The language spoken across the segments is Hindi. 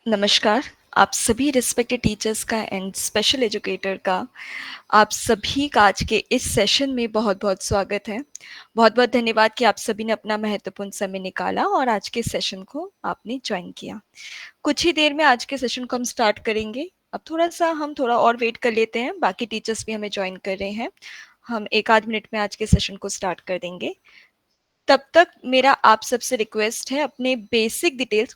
नमस्कार, आप सभी रिस्पेक्टेड टीचर्स का एंड स्पेशल एजुकेटर का आप सभी का आज के इस सेशन में बहुत-बहुत स्वागत है। बहुत-बहुत धन्यवाद कि आप सभी ने अपना महत्वपूर्ण समय निकाला और आज के सेशन को आपने जॉइन किया। कुछ ही देर में आज के सेशन को हम स्टार्ट करेंगे। अब हम थोड़ा और वेट कर लेते हैं, बाकी टीचर्स भी हमें जॉइन कर रहे हैं। हम 1 आध मिनट में आज के सेशन को स्टार्ट कर देंगे। तब तक मेरा आप सबसे रिक्वेस्ट है अपने basic details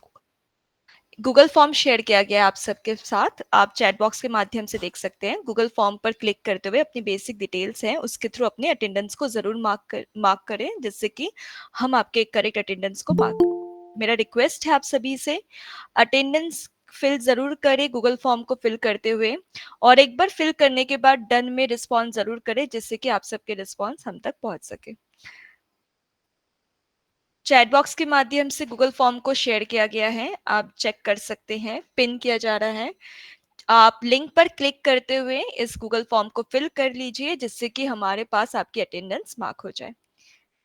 Google form share किया गया है आप सबके साथ। आप चैट बॉक्स के माध्यम से देख सकते हैं। गूगल फॉर्म पर क्लिक करते हुए अपनी बेसिक डिटेल्स हैं, उसके थ्रू अपने अटेंडेंस को ज़रूर मार्क करें, जिससे कि हम आपके करेक्ट अटेंडेंस को मार्क मेरा रिक्वेस्ट है आप सभी से, अटेंडेंस फिल ज़रूर करें गूगल फॉर्म को फिल करते हुए और एक बार फिल करने के बाद डन में रिस्पॉन्स ज़रूर करें, जिससे कि आप सबके रिस्पॉन्स हम तक पहुँच सके। चैट बॉक्स के माध्यम से गूगल फॉर्म को शेयर किया गया है, आप चेक कर सकते हैं, पिन किया जा रहा है। आप लिंक पर क्लिक करते हुए इस गूगल फॉर्म को फिल कर लीजिए, जिससे कि हमारे पास आपकी अटेंडेंस मार्क हो जाए।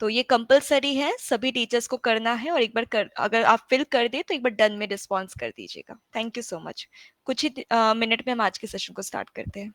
तो ये कंपल्सरी है, सभी टीचर्स को करना है और एक बार कर अगर आप फिल कर दें तो एक बार डन में रिस्पॉन्स कर दीजिएगा। Thank you so much. कुछ ही मिनट में हम आज के सेशन को स्टार्ट करते हैं।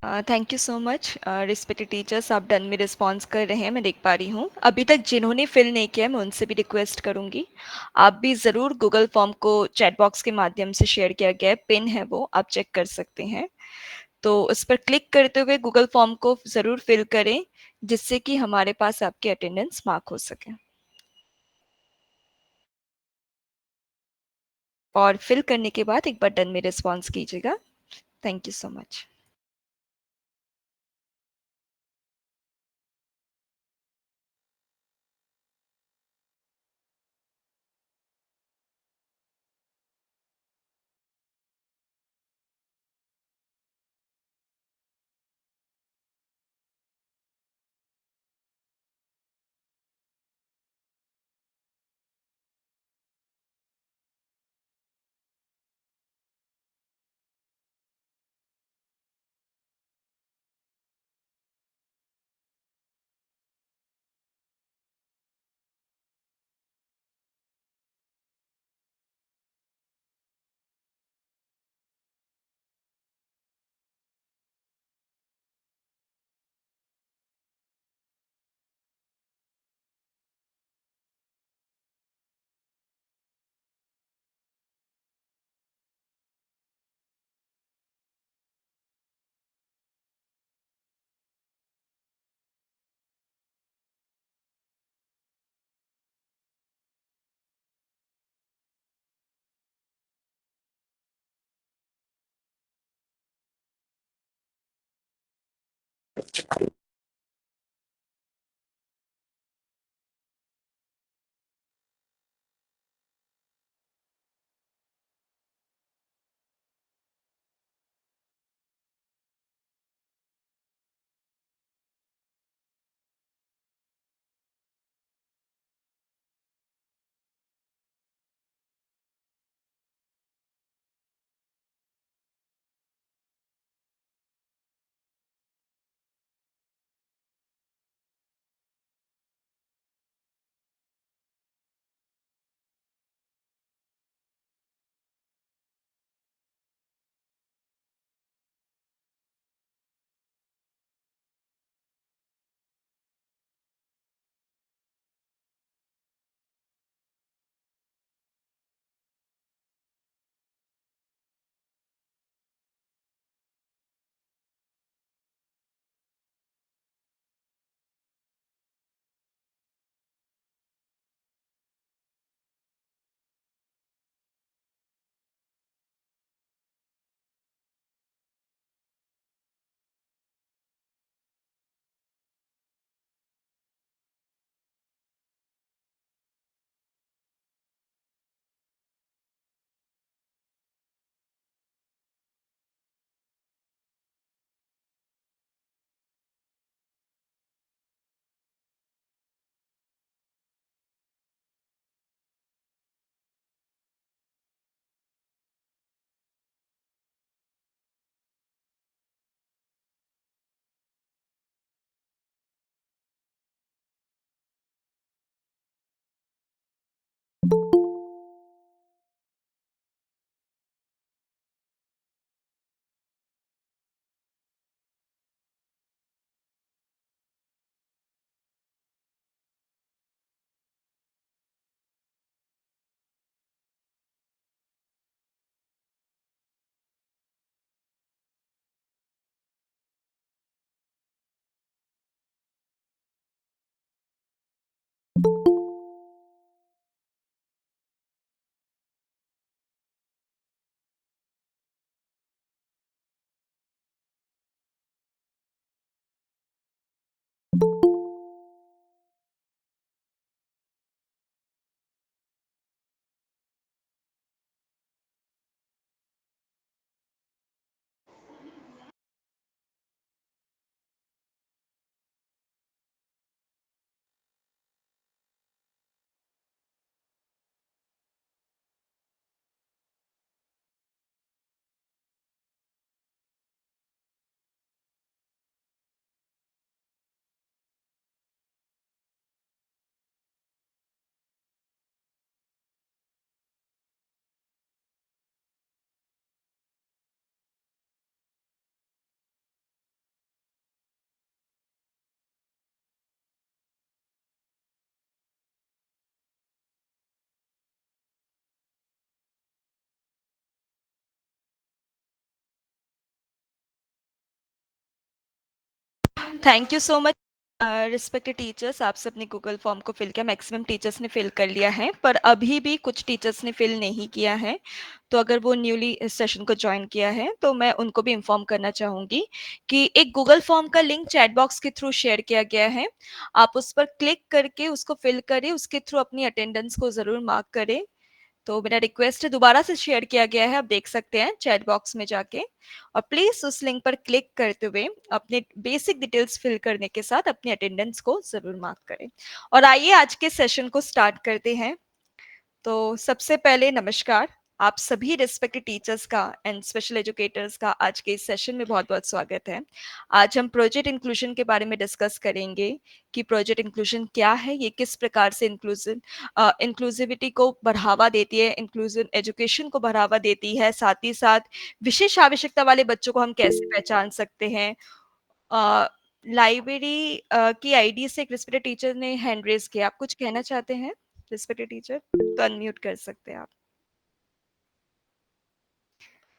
Thank you so much respected teachers, आप डन में रिस्पॉन्स कर रहे हैं, मैं देख पा रही हूँ। अभी तक जिन्होंने फिल नहीं किया है मैं उनसे भी रिक्वेस्ट करूँगी, आप भी ज़रूर गूगल फॉर्म को चैट बॉक्स के माध्यम से शेयर किया गया है, पिन है वो, आप चेक कर सकते हैं। तो उस पर क्लिक करते हुए गूगल फॉर्म को ज़रूर फिल करें, जिससे कि हमारे पास आपकी अटेंडेंस मार्क हो सके। और फिल करने के बाद एक बार डन में रिस्पॉन्स कीजिएगा। Thank you so much. Thank you so much respected teachers. आप सबने गूगल फॉर्म को फिल किया, मैक्सिमम टीचर्स ने फिल कर लिया है, पर अभी भी कुछ टीचर्स ने फिल नहीं किया है। तो अगर वो न्यूली इस सेशन को ज्वाइन किया है तो मैं उनको भी इन्फॉर्म करना चाहूँगी कि एक गूगल फॉर्म का लिंक चैट बॉक्स के थ्रू शेयर किया गया है। आप उस पर क्लिक करके उसको फिल करें, उसके थ्रू अपनी अटेंडेंस को ज़रूर मार्क करें। तो मेरा रिक्वेस्ट है, दोबारा से शेयर किया गया है, आप देख सकते हैं चैट बॉक्स में जाके। और प्लीज उस लिंक पर क्लिक करते हुए अपने बेसिक डिटेल्स फिल करने के साथ अपनी अटेंडेंस को जरूर मार्क करें। और आइए आज के सेशन को स्टार्ट करते हैं। तो सबसे पहले नमस्कार। आप सभी रिस्पेक्टेड टीचर्स का एंड स्पेशल एजुकेटर्स का आज के इस सेशन में बहुत-बहुत स्वागत है। आज हम प्रोजेक्ट इंक्लूजन के बारे में डिस्कस करेंगे कि प्रोजेक्ट इंक्लूजन क्या है, ये किस प्रकार से इंक्लूसिविटी को बढ़ावा देती है, इंक्लूसिव एजुकेशन को बढ़ावा देती है, साथ ही साथ विशेष आवश्यकता वाले बच्चों को हम कैसे पहचान सकते हैं। अ, लाइब्रेरी की आईडी से एक रिस्पेक्टेड टीचर ने हैंड रेज़ किया। आप कुछ कहना चाहते हैं रिस्पेक्टेड टीचर? तो अनम्यूट कर सकते हैं आप।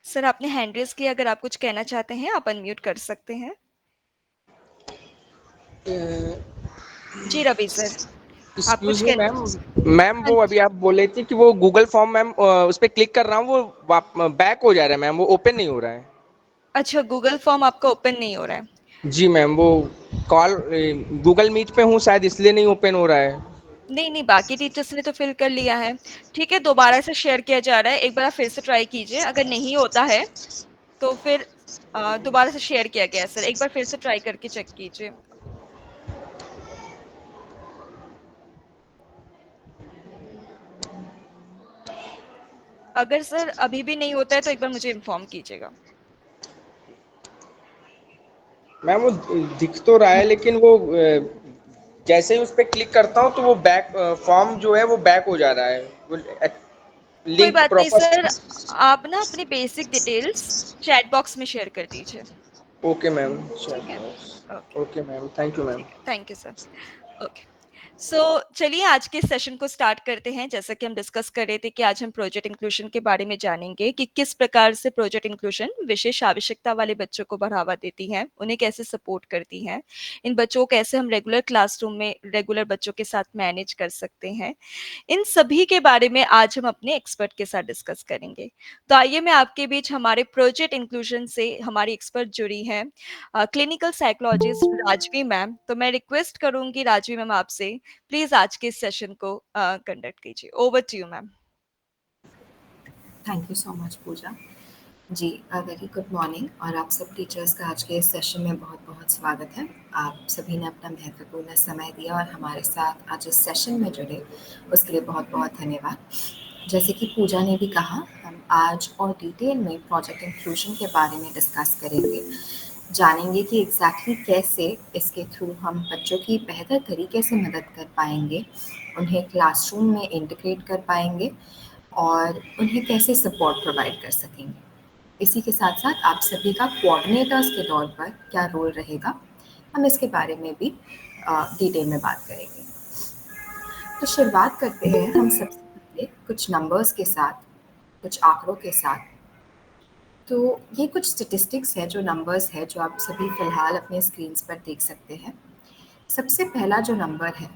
सर आपने हैंड रेज़ किया, अगर आप कुछ कहना चाहते हैं आप अनम्यूट कर सकते हैं। जी रवि सर, आप कुछ एक्सक्यूज मी कहना। मैम। मैम हाँ वो जी। अभी आप बोले थे कि वो गूगल फॉर्म मैम उस पर क्लिक कर रहा हूँ वो बैक हो जा रहा है मैम, वो ओपन नहीं हो रहा है। अच्छा, गूगल फॉर्म आपका ओपन नहीं हो रहा है। जी मैम, वो कॉल गूगल मीट पे हूँ शायद इसलिए नहीं ओपन हो रहा है। नहीं, नहीं, बाकी टीचर्स ने तो फिल कर लिया है। ठीक है, दोबारा से शेयर किया जा रहा है, एक बार आप फिर से ट्राई कीजिए, अगर नहीं होता है तो फिर दोबारा से शेयर किया गया है सर, एक बार फिर से ट्राई करके चेक कीजिए। अगर सर अभी भी नहीं होता है तो एक बार मुझे इन्फॉर्म कीजिएगा। मैम वो दिख तो रहा है लेकिन वो जैसे ही उस पर क्लिक करता हूँ तो वो बैक फॉर्म जो है वो बैक हो जा रहा है। वो कोई लिंक बात नहीं प्रॉपर। सर, आप ना अपनी बेसिक डिटेल्स चैट बॉक्स में शेयर कर दीजिए। ओके मैम, ठीक है? चलो okay, okay ma'am, thank you ma'am. ठीक है, थैंक यू सर। ओके। सो चलिए आज के सेशन को स्टार्ट करते हैं। जैसा कि हम डिस्कस कर रहे थे कि आज हम प्रोजेक्ट इंक्लूजन के बारे में जानेंगे कि किस प्रकार से प्रोजेक्ट इंक्लूजन विशेष आवश्यकता वाले बच्चों को बढ़ावा देती है, उन्हें कैसे सपोर्ट करती है, इन बच्चों को कैसे हम रेगुलर क्लासरूम में रेगुलर बच्चों के साथ मैनेज कर सकते हैं। इन सभी के बारे में आज हम अपने एक्सपर्ट के साथ डिस्कस करेंगे। तो आइए मैं आपके बीच हमारे प्रोजेक्ट इंक्लूजन से हमारी एक्सपर्ट जुड़ी हैं, क्लिनिकल साइकोलॉजिस्ट राजवी मैम। तो मैं रिक्वेस्ट करूंगी राजवी मैम आपसे, प्लीज आज के इस सेशन को कंडक्ट कीजिए। Over to you ma'am. Thank you so much Pooja ji. Very good morning और आप सब टीचर्स का आज के इस सेशन में बहुत बहुत स्वागत है। आप सभी ने अपना महत्वपूर्ण समय दिया और हमारे साथ आज इस सेशन में जुड़े, उसके लिए बहुत बहुत धन्यवाद। जैसे कि पूजा ने भी कहा, हम आज और डिटेल में प्रोजेक्ट इंक्लूजन के बारे में डिस्कस करेंगे, जानेंगे कि एग्जैक्टली कैसे इसके थ्रू हम बच्चों की बेहतर तरीके से मदद कर पाएंगे, उन्हें क्लासरूम में इंटीग्रेट कर पाएंगे और उन्हें कैसे सपोर्ट प्रोवाइड कर सकेंगे। इसी के साथ साथ आप सभी का कोऑर्डिनेटर्स के तौर पर क्या रोल रहेगा, हम इसके बारे में भी डिटेल में बात करेंगे। तो शुरुआत करते हैं हम सबसे पहले कुछ नंबर्स के साथ, कुछ आंकड़ों के साथ। तो ये कुछ स्टेटिस्टिक्स है, जो नंबर्स है जो आप सभी फ़िलहाल अपने स्क्रीन्स पर देख सकते हैं। सबसे पहला जो नंबर है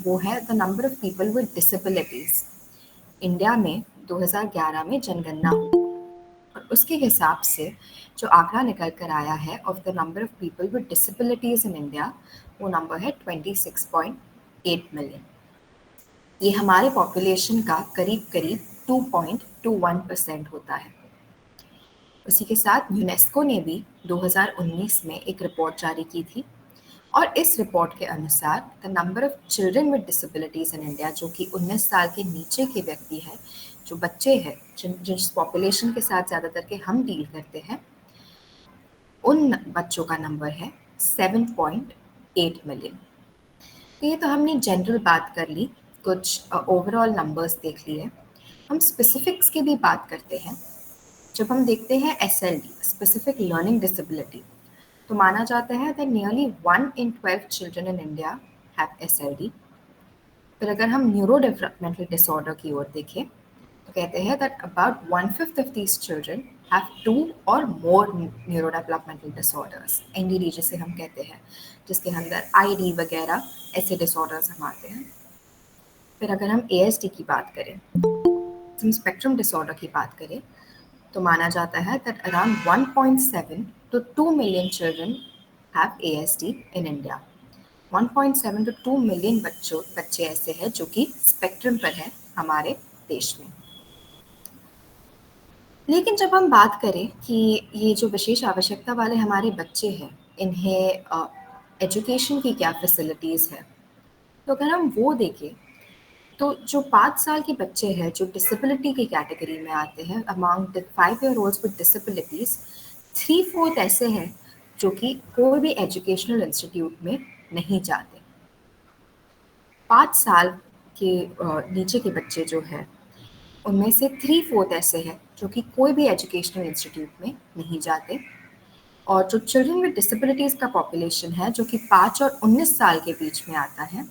वो है the number of people with disabilities. India में 2011 में जनगणना हुई और उसके हिसाब से जो आंकड़ा निकल कर आया है of the number of people with disabilities in India, वो नंबर है 26.8 मिलियन। ये हमारे पॉपुलेशन का करीब करीब 2.21% होता है। उसी के साथ यूनेस्को ने भी 2019 में एक रिपोर्ट जारी की थी और इस रिपोर्ट के अनुसार the number of children with disabilities in India, जो कि 19 साल के नीचे के व्यक्ति हैं, जो बच्चे हैं जिस पॉपुलेशन के साथ ज़्यादातर के हम डील करते हैं, उन बच्चों का नंबर है 7.8 मिलियन। तो ये तो हमने जनरल बात कर ली, कुछ ओवरऑल नंबर्स देख लिए। हम स्पेसिफिक्स की भी बात करते हैं। जब हम देखते हैं SLD, स्पेसिफिक लर्निंग डिसेबिलिटी, तो माना जाता है that nearly 1 in 12 children in India have SLD। फिर अगर हम न्यूरो डेवलपमेंटल डिसऑर्डर की ओर देखें तो कहते हैं that about 1/5 of these children have 2 or more neurodevelopmental disorders, NDD जिसे हम कहते हैं, जिसके अंदर ID वगैरह ऐसे disorders हम आते हैं। फिर अगर हम ASD की बात करें, स्पेक्ट्रम डिसऑर्डर की बात करें, तो माना जाता है that around 1.7 to 2 million children have ASD in India. 1.7 to 2 million बच्चे ऐसे हैं जो कि स्पेक्ट्रम पर हैं हमारे देश में। लेकिन जब हम बात करें कि ये जो विशेष आवश्यकता वाले हमारे बच्चे हैं, इन्हें एजुकेशन की क्या फैसिलिटीज़ है, तो अगर हम वो देखें तो जो 5 साल के बच्चे हैं जो डिसेबिलिटी की कैटेगरी में आते हैं, among the 5-year-olds with disabilities 3/4 ऐसे हैं जो कि कोई भी एजुकेशनल इंस्टीट्यूट में नहीं जाते। 5 साल के नीचे के बच्चे जो हैं, उनमें से 3/4 ऐसे हैं जो कि कोई भी एजुकेशनल इंस्टीट्यूट में नहीं जाते। और जो चिल्ड्रन विद डिसेबिलिटीज़ का पॉपुलेशन है जो कि 5 और 19 साल के बीच में आता है,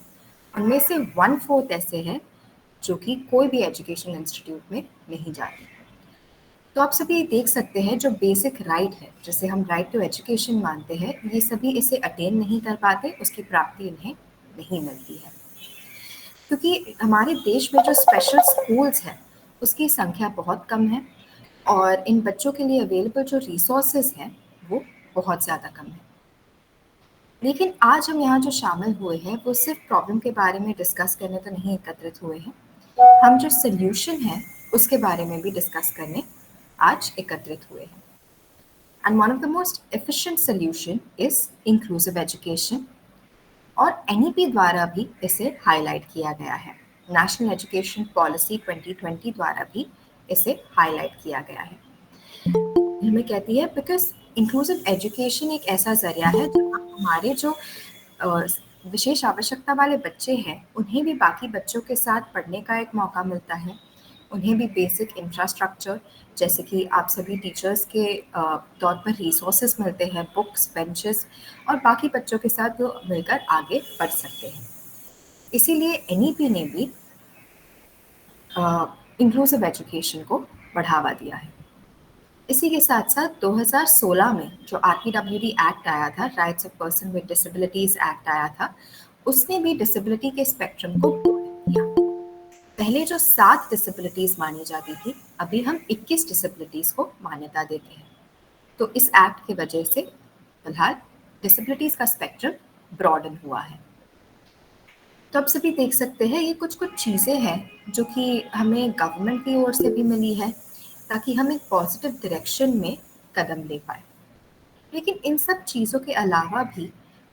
उनमें से 1/4 ऐसे हैं जो कि कोई भी एजुकेशनल इंस्टीट्यूट में नहीं जाते। तो आप सभी देख सकते हैं जो बेसिक राइट है, जिसे हम राइट टू एजुकेशन मानते हैं, ये सभी इसे अटेन नहीं कर पाते, उसकी प्राप्ति इन्हें नहीं मिलती है। क्योंकि हमारे देश में जो स्पेशल स्कूल्स हैं उसकी संख्या बहुत कम है और इन बच्चों के लिए अवेलेबल जो रिसोर्सेज हैं वो बहुत ज़्यादा कम है। लेकिन आज हम यहाँ जो शामिल हुए हैं वो सिर्फ प्रॉब्लम के बारे में डिस्कस करने तो नहीं एकत्रित हुए हैं, हम जो सल्यूशन है उसके बारे में भी डिस्कस करने आज एकत्रित हुए हैं। And one of the most efficient solution is inclusive education और NEP द्वारा भी इसे हाईलाइट किया गया है। नेशनल एजुकेशन पॉलिसी 2020 द्वारा भी इसे हाईलाइट किया गया है। हमें कहती है बिकॉज इंक्लूसिव एजुकेशन एक ऐसा जरिया है जहाँ हमारे जो विशेष आवश्यकता वाले बच्चे हैं उन्हें भी बाकी बच्चों के साथ पढ़ने का एक मौका मिलता है, उन्हें भी बेसिक इंफ्रास्ट्रक्चर जैसे कि आप सभी टीचर्स के तौर पर रिसोर्सेज मिलते हैं, बुक्स, बेंचेस, और बाकी बच्चों के साथ वो मिलकर आगे बढ़ सकते हैं। इसीलिए NEP ने भी इंक्लूसिव एजुकेशन को बढ़ावा दिया है। इसी के साथ साथ 2016 में जो RPWD एक्ट आया था, rights of person with disabilities act आया था, उसने भी डिसेबिलिटी के स्पेक्ट्रम को किया। पहले जो 7 डिसेबिलिटीज मानी जाती थी, अभी हम 21 डिसेबिलिटीज को मान्यता देते हैं। तो इस एक्ट की वजह से फिलहाल डिसेबिलिटीज का स्पेक्ट्रम ब्रॉडन हुआ है। तो आप सभी देख सकते हैं ये कुछ चीज़ें हैं जो कि हमें गवर्नमेंट की ओर से भी मिली है ताकि हम एक पॉजिटिव डायरेक्शन में कदम ले पाए। लेकिन इन सब चीज़ों के अलावा भी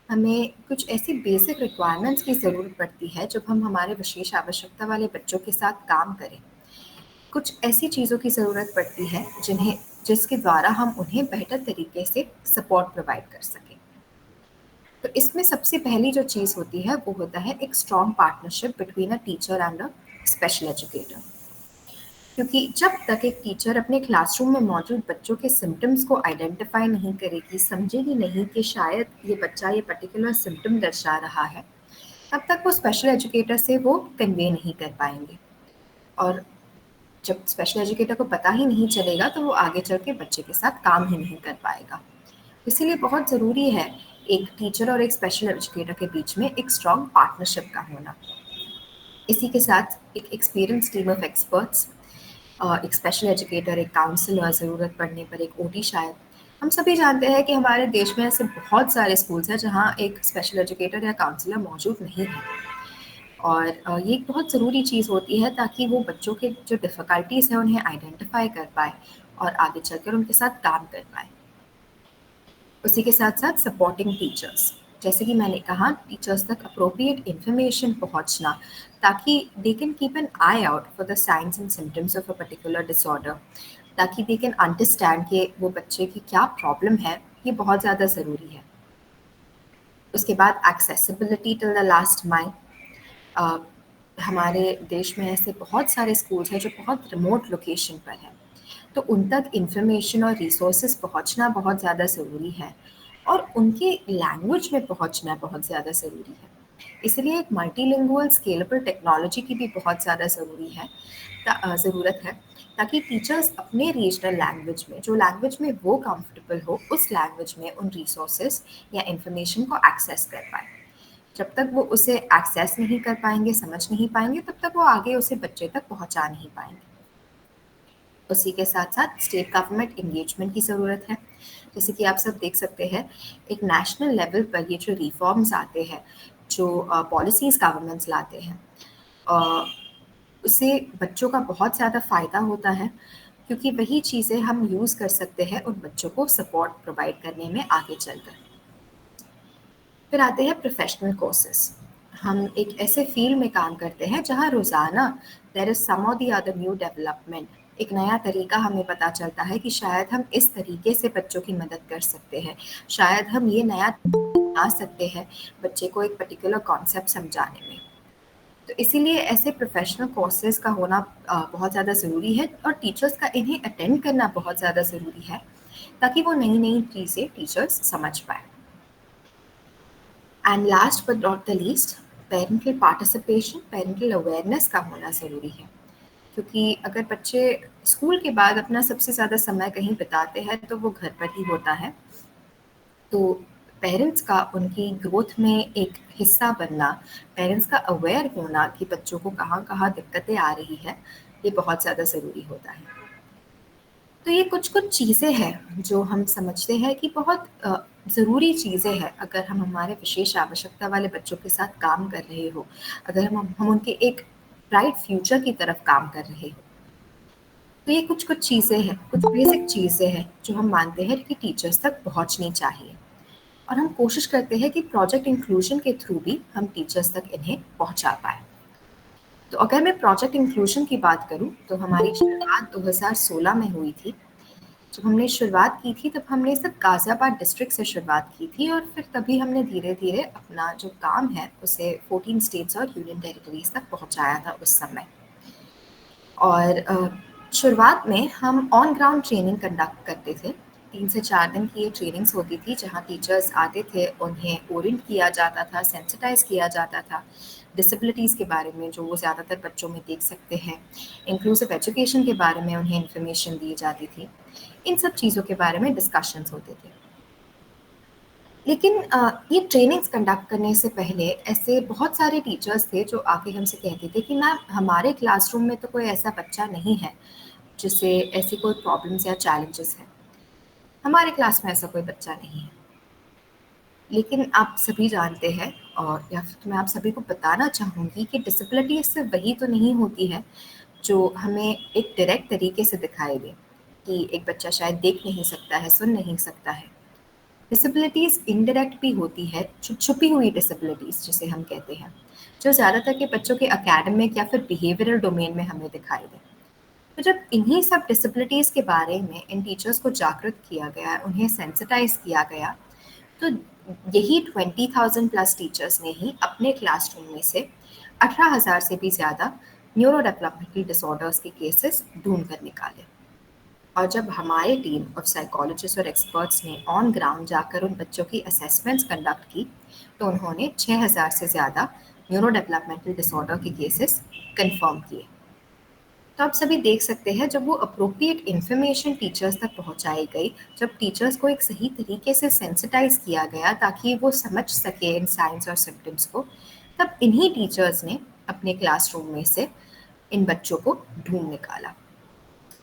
हमें कुछ ऐसी बेसिक रिक्वायरमेंट्स की ज़रूरत पड़ती है जब हम हमारे विशेष आवश्यकता वाले बच्चों के साथ काम करें। कुछ ऐसी चीज़ों की ज़रूरत पड़ती है जिसके द्वारा हम उन्हें बेहतर तरीके से सपोर्ट प्रोवाइड कर सकें। तो इसमें सबसे पहली जो चीज़ होती है वो होता है एक strong partnership between a teacher and a special educator. क्योंकि जब तक एक टीचर अपने क्लासरूम में मौजूद बच्चों के सिम्टम्स को आइडेंटिफाई नहीं करेगी, समझेगी नहीं कि शायद ये बच्चा ये पर्टिकुलर सिम्टम दर्शा रहा है, तब तक वो स्पेशल एजुकेटर से वो कन्वे नहीं कर पाएंगे। और जब स्पेशल एजुकेटर को पता ही नहीं चलेगा तो वो आगे चल के बच्चे के साथ काम ही नहीं कर पाएगा। इसीलिए बहुत ज़रूरी है एक टीचर और एक स्पेशल एजुकेटर के बीच में एक स्ट्रॉन्ग पार्टनरशिप का होना। इसी के साथ एक एक्सपीरियंस टीम ऑफ एक्सपर्ट्स, एक स्पेशल एजुकेटर, एक काउंसलर, ज़रूरत पड़ने पर एक OT शायद। हम सभी जानते हैं कि हमारे देश में ऐसे बहुत सारे स्कूल्स हैं जहाँ एक स्पेशल एजुकेटर या काउंसलर मौजूद नहीं है और ये एक बहुत ज़रूरी चीज़ होती है ताकि वो बच्चों के जो डिफ़िकल्टीज़ हैं उन्हें आइडेंटिफाई कर पाए और आगे चलकर उनके साथ काम कर पाए। उसी के साथ साथ सपोर्टिंग टीचर्स, जैसे कि मैंने कहा, टीचर्स तक अप्रोप्रिएट इन्फॉर्मेशन पहुंचना ताकि they can keep an I out for the science and symptoms of a particular disorder, ताकि दे कैन अंडरस्टैंड कि वो बच्चे की क्या प्रॉब्लम है, ये बहुत ज़्यादा ज़रूरी है। उसके बाद accessibility till the last mile. हमारे देश में ऐसे बहुत सारे स्कूल्स हैं जो बहुत रिमोट लोकेशन पर हैं, तो उन तक इन्फॉर्मेशन और रिसोर्सेज पहुंचना बहुत ज़्यादा ज़रूरी है और उनके लैंग्वेज में पहुंचना बहुत ज़्यादा ज़रूरी है। इसलिए एक मल्टीलिंगुअल स्केलेबल टेक्नोलॉजी की भी बहुत ज़्यादा ज़रूरत है, ताकि टीचर्स अपने रीजनल लैंग्वेज में, जो लैंग्वेज में वो कंफर्टेबल हो, उस लैंग्वेज में उन रिसोर्सेज या इंफॉर्मेशन को एक्सेस कर पाए। जब तक वो उसे एक्सेस नहीं कर पाएंगे, समझ नहीं पाएंगे, तब तक वो आगे उसे बच्चे तक पहुंचा नहीं पाएंगे। उसी के साथ साथ स्टेट गवर्नमेंट इंगेजमेंट की ज़रूरत है। जैसे कि आप सब देख सकते हैं, एक नेशनल लेवल पर ये जो रिफॉर्म्स आते हैं, जो पॉलिसीज़ गवर्नमेंट्स लाते हैं, उससे बच्चों का बहुत ज़्यादा फ़ायदा होता है, क्योंकि वही चीज़ें हम यूज़ कर सकते हैं उन बच्चों को सपोर्ट प्रोवाइड करने में आगे चलकर। फिर आते हैं प्रोफेशनल कोर्सेज। हम एक ऐसे फील्ड में काम करते हैं जहाँ रोज़ाना देयर इज़ सम और द अदर न्यू डेवलपमेंट, एक नया तरीका हमें पता चलता है कि शायद हम इस तरीके से बच्चों की मदद कर सकते हैं, शायद हम ये नया आ सकते हैं बच्चे को एक पर्टिकुलर कॉन्सेप्ट समझाने में। तो इसीलिए ऐसे प्रोफेशनल कोर्सेज का होना बहुत ज़्यादा ज़रूरी है, और टीचर्स का इन्हें अटेंड करना बहुत ज़्यादा ज़रूरी है, ताकि वो नई नई चीज़ें टीचर्स समझ पाए। And last but not the least, parental participation, parental awareness का होना ज़रूरी है, क्योंकि अगर बच्चे स्कूल के बाद अपना सबसे ज़्यादा समय कहीं बिताते हैं तो वो घर पर ही होता है। तो पेरेंट्स का उनकी ग्रोथ में एक हिस्सा बनना, पेरेंट्स का अवेयर होना कि बच्चों को कहाँ कहाँ दिक्कतें आ रही है, ये बहुत ज़्यादा ज़रूरी होता है। तो ये कुछ कुछ चीज़ें हैं जो हम समझते हैं कि बहुत ज़रूरी चीज़ें हैं अगर हम हमारे विशेष आवश्यकता वाले बच्चों के साथ काम कर रहे हो, अगर हम उनके एक ब्राइट फ्यूचर की तरफ काम कर रहे हो। तो ये कुछ कुछ चीज़ें हैं, कुछ बेसिक चीज़ें हैं जो हम मानते हैं कि टीचर्स तक पहुंचनी चाहिए, और हम कोशिश करते हैं कि प्रोजेक्ट इंक्लूजन के थ्रू भी हम टीचर्स तक इन्हें पहुंचा पाए। तो अगर मैं प्रोजेक्ट इंक्लूजन की बात करूं, तो हमारी शुरुआत 2016 में हुई थी। जब हमने शुरुआत की थी तब हमने सिर्फ गाज़ियाबाद डिस्ट्रिक्ट से शुरुआत की थी, और फिर तभी हमने धीरे-धीरे अपना जो काम है उसे 14 स्टेट्स और यूनियन टेरिटरीज़ तक पहुँचाया था उस समय। और शुरुआत में हम ऑन ग्राउंड ट्रेनिंग कंडक्ट करते थे। 3 से 4 दिन की ये ट्रेनिंग्स होती थी, जहाँ टीचर्स आते थे, उन्हें ओरिएंट किया जाता था, सेंसिटाइज़ किया जाता था, डिसेबिलिटीज़ के बारे में जो वो ज़्यादातर बच्चों में देख सकते हैं, इंक्लूसिव एजुकेशन के बारे में उन्हें इन्फॉर्मेशन दी जाती थी। इन सब चीज़ों के बारे में डिस्कशंस होते थे। लेकिन ये ट्रेनिंग्स कंडक्ट करने से पहले ऐसे बहुत सारे टीचर्स थे जो आके हमसे कहते थे कि मैम, हमारे क्लासरूम में तो कोई ऐसा बच्चा नहीं है जिसे ऐसी कोई प्रॉब्लम्स या चैलेंजेस हैं। हमारे क्लास में ऐसा कोई बच्चा नहीं है। लेकिन आप सभी जानते हैं, और या फिर मैं आप सभी को बताना चाहूँगी कि डिसेबिलिटी सिर्फ वही तो नहीं होती है जो हमें एक डायरेक्ट तरीके से दिखाई दे, कि एक बच्चा शायद देख नहीं सकता है, सुन नहीं सकता है। डिसेबिलिटीज़ इनडायरेक्ट भी होती है, छुपी हुई डिसेबिलिटीज़ जिसे हम कहते हैं, जो ज़्यादातर के बच्चों के एकेडमिक या फिर बिहेवियरल डोमेन में हमें दिखाई दे। तो जब इन्हीं सब डिसेबिलिटीज़ के बारे में इन टीचर्स को जागरूक किया गया, उन्हें सेंसिटाइज किया गया, तो यही 20,000 प्लस टीचर्स ने ही अपने क्लासरूम में से 18,000 से भी ज़्यादा न्यूरो डेवलपमेंटल डिसऑर्डर्स के केसेस ढूंढ कर निकाले। और जब हमारी टीम ऑफ साइकोलॉजिस्ट और एक्सपर्ट्स ने ऑन ग्राउंड जाकर उन बच्चों की असेसमेंट्स कंडक्ट की, तो उन्होंने 6,000 से ज़्यादा न्यूरो डेवलपमेंटल डिसऑर्डर के केसेस कंफर्म किए। तो आप सभी देख सकते हैं, जब वो अप्रोप्रिएट इन्फॉर्मेशन टीचर्स तक पहुंचाई गई, जब टीचर्स को एक सही तरीके से सेंसिटाइज किया गया ताकि वो समझ सके इन साइंस और सिम्टम्स को, तब इन्हीं टीचर्स ने अपने क्लासरूम में से इन बच्चों को ढूंढ निकाला।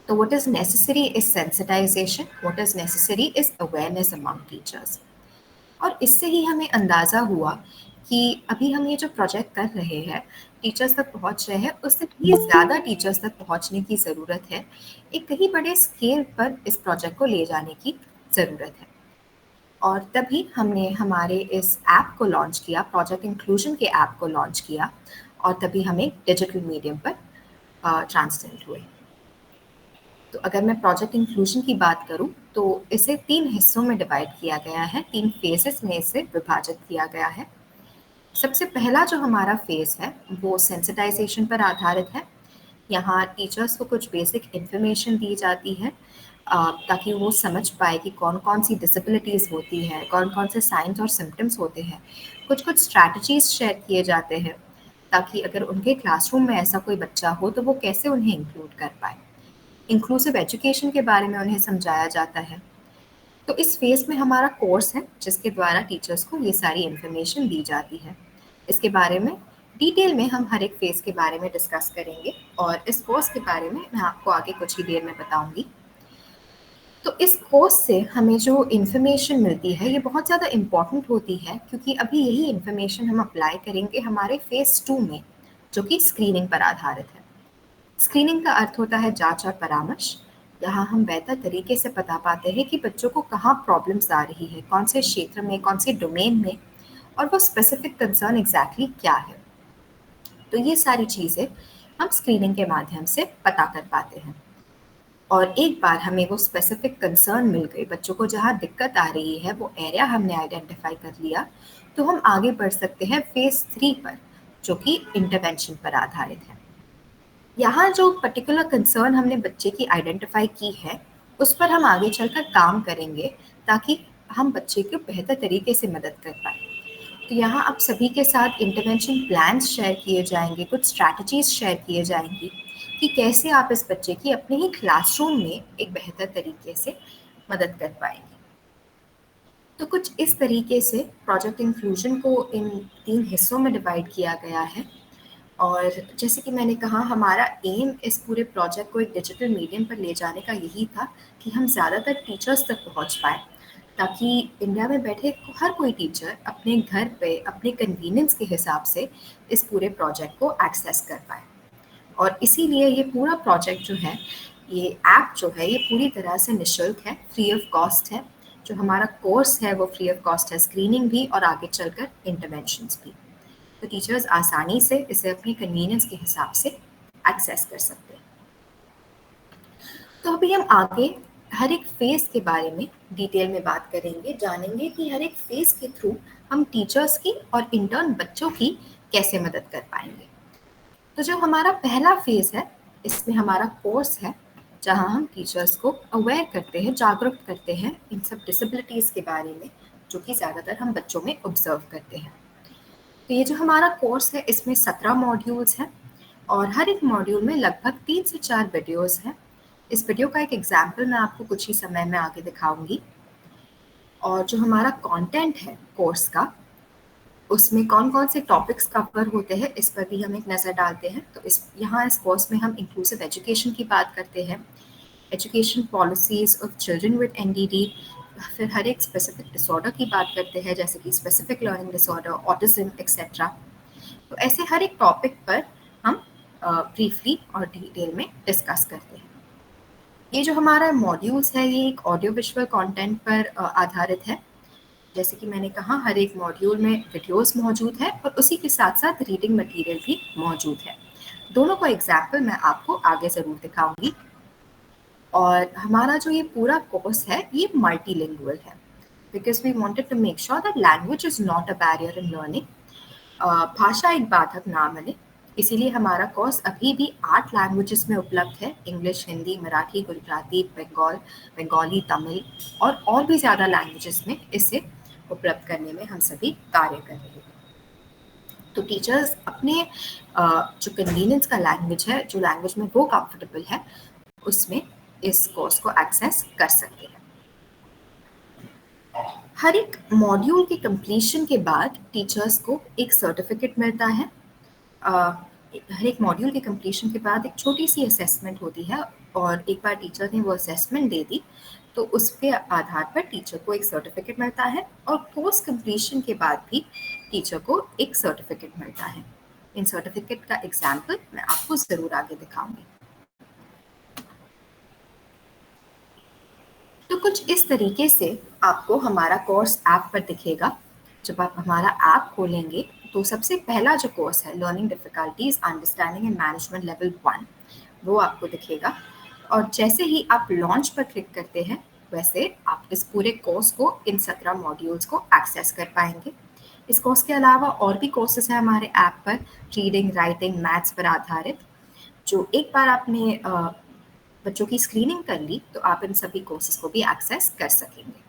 So what is necessary is sensitization, what is necessary is awareness among teachers. और इससे ही हमें अंदाज़ा हुआ कि अभी हम ये जो प्रोजेक्ट कर रहे हैं, टीचर्स तक पहुंच रहे हैं, उससे कहीं ज़्यादा टीचर्स तक पहुंचने की ज़रूरत है। एक कहीं बड़े स्केल पर इस प्रोजेक्ट को ले जाने की ज़रूरत है। और तभी हमने हमारे इस ऐप को लॉन्च किया, प्रोजेक्ट इंक्लूजन के ऐप को लॉन्च किया, और तभी हमें डिजिटल मीडियम पर ट्रांसलेट हुए। तो अगर मैं प्रोजेक्ट इंक्लूजन की बात करूं, तो इसे 3 हिस्सों में डिवाइड किया गया है, 3 फेजेस में इसे विभाजित किया गया है। सबसे पहला जो हमारा फेज़ है, वो सेंसिटाइजेशन पर आधारित है, यहाँ टीचर्स को कुछ बेसिक इन्फॉर्मेशन दी जाती है ताकि वो समझ पाए कि कौन कौन सी डिसेबिलिटीज़ होती हैं, कौन कौन से साइंस और सिम्टम्स होते हैं। कुछ कुछ स्ट्रैटेजीज शेयर किए जाते हैं ताकि अगर उनके क्लासरूम में ऐसा कोई बच्चा हो तो वो कैसे उन्हें इंक्लूड कर पाए। इंक्लूसिव एजुकेशन के बारे में उन्हें समझाया जाता है। तो इस फेज़ में हमारा कोर्स है जिसके द्वारा टीचर्स को ये सारी इन्फॉर्मेशन दी जाती है। इसके बारे में डिटेल में हम हर एक फेज़ के बारे में डिस्कस करेंगे और इस कोर्स के बारे में मैं आपको आगे कुछ ही देर में बताऊंगी। तो इस कोर्स से हमें जो इन्फॉर्मेशन मिलती है ये बहुत ज़्यादा इम्पॉर्टेंट होती है क्योंकि अभी यही इन्फॉर्मेशन हम अप्लाई करेंगे हमारे फेज़ 2 में, जो कि स्क्रीनिंग पर आधारित है। स्क्रीनिंग का अर्थ होता है जांच और परामर्श। यहाँ हम बेहतर तरीके से बता पाते हैं कि बच्चों को कहाँ प्रॉब्लम्स आ रही है, कौन से क्षेत्र में, कौन से डोमेन में, और वो स्पेसिफिक कंसर्न एग्जैक्टली क्या है। तो ये सारी चीज़ें हम स्क्रीनिंग के माध्यम से पता कर पाते हैं। और एक बार हमें वो स्पेसिफिक कंसर्न मिल गई, बच्चों को जहाँ दिक्कत आ रही है वो एरिया हमने आइडेंटिफाई कर लिया, तो हम आगे बढ़ सकते हैं फेज़ 3 पर, जो कि इंटरवेंशन पर आधारित है। यहाँ जो पर्टिकुलर कंसर्न हमने बच्चे की आइडेंटिफाई की है उस पर हम आगे चलकर काम करेंगे ताकि हम बच्चे को बेहतर तरीके से मदद कर पाए। तो यहाँ आप सभी के साथ इंटरवेंशन प्लान्स शेयर किए जाएंगे, कुछ स्ट्रैटेजीज शेयर किए जाएंगी कि कैसे आप इस बच्चे की अपने ही क्लासरूम में एक बेहतर तरीके से मदद कर पाएंगे। तो कुछ इस तरीके से प्रोजेक्ट इंक्लूजन को इन 3 हिस्सों में डिवाइड किया गया है। और जैसे कि मैंने कहा, हमारा एम इस पूरे प्रोजेक्ट को एक डिजिटल मीडियम पर ले जाने का यही था कि हम ज़्यादातर टीचर्स तक पहुंच पाए, ताकि इंडिया में बैठे हर कोई टीचर अपने घर पे अपने कन्वीनियंस के हिसाब से इस पूरे प्रोजेक्ट को एक्सेस कर पाए। और इसीलिए ये पूरा प्रोजेक्ट जो है, ये ऐप जो है, ये पूरी तरह से निःशुल्क है, फ्री ऑफ कॉस्ट है। जो हमारा कोर्स है वो फ्री ऑफ कॉस्ट है, स्क्रीनिंग भी और आगे चलकर इंटरवेंशंस भी। तो टीचर्स आसानी से इसे अपनी कन्वीनियंस के हिसाब से एक्सेस कर सकते हैं। तो अभी हम आगे हर एक फेज़ के बारे में डिटेल में बात करेंगे, जानेंगे कि हर एक फेज़ के थ्रू हम टीचर्स की और इंटर्न बच्चों की कैसे मदद कर पाएंगे। तो जो हमारा पहला फेज़ है, इसमें हमारा कोर्स है जहां हम टीचर्स को अवेयर करते हैं, जागरूक करते हैं इन सब डिसेबिलिटीज़ के बारे में, जो कि ज़्यादातर हम बच्चों में ऑब्जर्व करते हैं। तो ये जो हमारा कोर्स है इसमें 17 मॉड्यूल्स हैं और हर एक मॉड्यूल में लगभग 3 से 4 वीडियोस हैं। इस वीडियो का एक एग्जाम्पल मैं आपको कुछ ही समय में आगे दिखाऊंगी। और जो हमारा कंटेंट है कोर्स का, उसमें कौन कौन से टॉपिक्स कवर होते हैं इस पर भी हम एक नज़र डालते हैं। तो इस कोर्स में हम इंक्लूसिव एजुकेशन की बात करते हैं, education policies of children with Ndidi, फिर हर एक स्पेसिफिक डिसऑर्डर की बात करते हैं जैसे कि specific learning disorder, autism etcetera. तो ऐसे हर एक टॉपिक पर हम ब्रीफली और डिटेल में डिस्कस करते हैं। ये जो हमारा मॉड्यूल्स है ये एक ऑडियो विजुअल कंटेंट पर आधारित है। जैसे कि मैंने कहा, हर एक मॉड्यूल में वीडियोस मौजूद है और उसी के साथ साथ रीडिंग मटेरियल भी मौजूद है। दोनों का एग्जाम्पल मैं आपको आगे ज़रूर दिखाऊंगी। और हमारा जो ये पूरा कोर्स है ये मल्टीलिंगुअल है, because we wanted to make sure that language is not a barrier in learning. भाषा एक बाधक ना बने, इसीलिए हमारा कोर्स अभी भी 8 लैंग्वेजेस में उपलब्ध है, इंग्लिश, हिंदी, मराठी, गुजराती, बंगाली, तमिल और भी ज़्यादा लैंग्वेजेस में इसे उपलब्ध करने में हम सभी कार्य कर रहे हैं। तो टीचर्स अपने जो कन्वीनियंस का लैंग्वेज है, जो लैंग्वेज में वो कंफर्टेबल है, उसमें इस कोर्स को एक्सेस कर सकते हैं। हर एक मॉड्यूल के कंप्लीशन के बाद टीचर्स को एक सर्टिफिकेट मिलता है। हर एक मॉड्यूल के कंप्लीशन के बाद एक छोटी सी असेसमेंट होती है और एक बार टीचर ने वो असेसमेंट दे दी तो उसके आधार पर टीचर को एक सर्टिफिकेट मिलता है और कोर्स कंप्लीशन के बाद भी टीचर को एक सर्टिफिकेट मिलता है। इन सर्टिफिकेट का एग्जाम्पल मैं आपको ज़रूर आगे दिखाऊंगी। तो कुछ इस तरीके से आपको हमारा कोर्स ऐप पर दिखेगा। जब आप हमारा ऐप खोलेंगे तो सबसे पहला जो कोर्स है, learning difficulties understanding and management level 1, वो आपको दिखेगा। और जैसे ही आप लॉन्च पर क्लिक करते हैं वैसे आप इस पूरे कोर्स को, इन 17 मॉड्यूल्स को एक्सेस कर पाएंगे। इस कोर्स के अलावा और भी कोर्सेज हैं हमारे ऐप पर, रीडिंग, राइटिंग, मैथ्स पर आधारित। जो एक बार आपने बच्चों की स्क्रीनिंग कर ली तो आप इन सभी कोर्सेज को भी एक्सेस कर सकेंगे।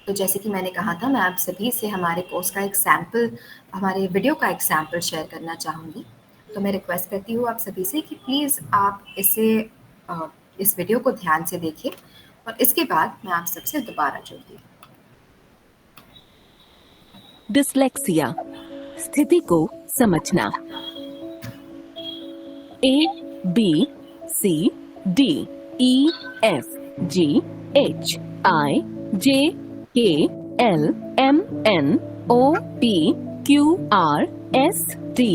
तो जैसे कि मैंने कहा था, मैं आप सभी से हमारे कोर्स का एक सैम्पल, हमारे वीडियो का एक सैम्पल शेयर करना चाहूँगी। तो मैं रिक्वेस्ट करती हूँ आप सभी से कि प्लीज़ आप इस वीडियो को ध्यान से देखिए और इसके बाद मैं आप सबसे दोबारा जुड़ती हूँ। डिस्लेक्सिया, स्थिति को समझना। A, B, C, D, E, F, G, H, I, J, K, L, M, N, O, P, Q, R, S, T,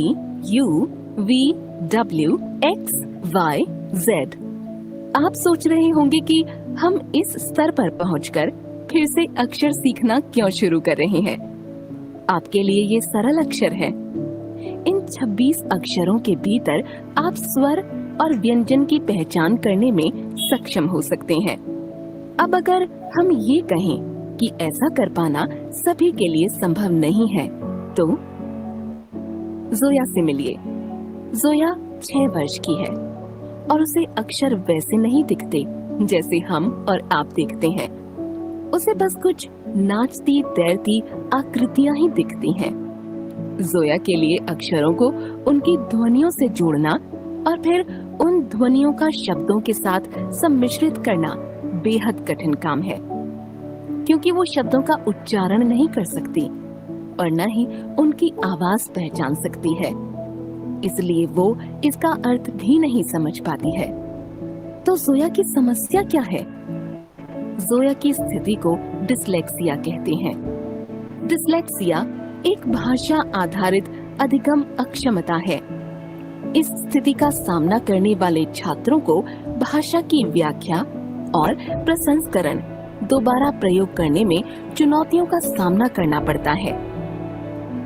U, V, W, X, Y, Z। आप सोच रहे होंगे कि हम इस स्तर पर पहुंचकर फिर से अक्षर सीखना क्यों शुरू कर रहे हैं। आपके लिए ये सरल अक्षर है। इन 26 अक्षरों के भीतर आप स्वर और व्यंजन की पहचान करने में सक्षम हो सकते हैं। अब अगर हम ये कहें कि ऐसा कर पाना सभी के लिए संभव नहीं है, तो जोया से मिलिए। जोया 6 वर्ष की है और उसे अक्षर वैसे नहीं दिखते जैसे हम और आप देखते हैं। उसे बस कुछ नाचती तैरती आकृतियां ही दिखती हैं। जोया के लिए अक्षरों को उनकी ध्वनियों से जोड़ना और फिर उन ध्वनियों का शब्दों के साथ सम्मिश्रित करना बेहद कठिन काम है, क्योंकि वो शब्दों का उच्चारण नहीं कर सकती और न ही उनकी आवाज पहचान सकती है। इसलिए वो इसका अर्थ भी नहीं समझ पाती है। तो जोया की समस्या क्या है? जोया की स्थिति को डिस्लेक्सिया कहते हैं। डिस्लेक्सिया एक भाषा आधारित अधिगम अक्षमता है। इस स्थिति का सामना करने वाले छात्रों को भाषा की व्याख्या और प्रसंस्करण दोबारा प्रयोग करने में चुनौतियों का सामना करना पड़ता है।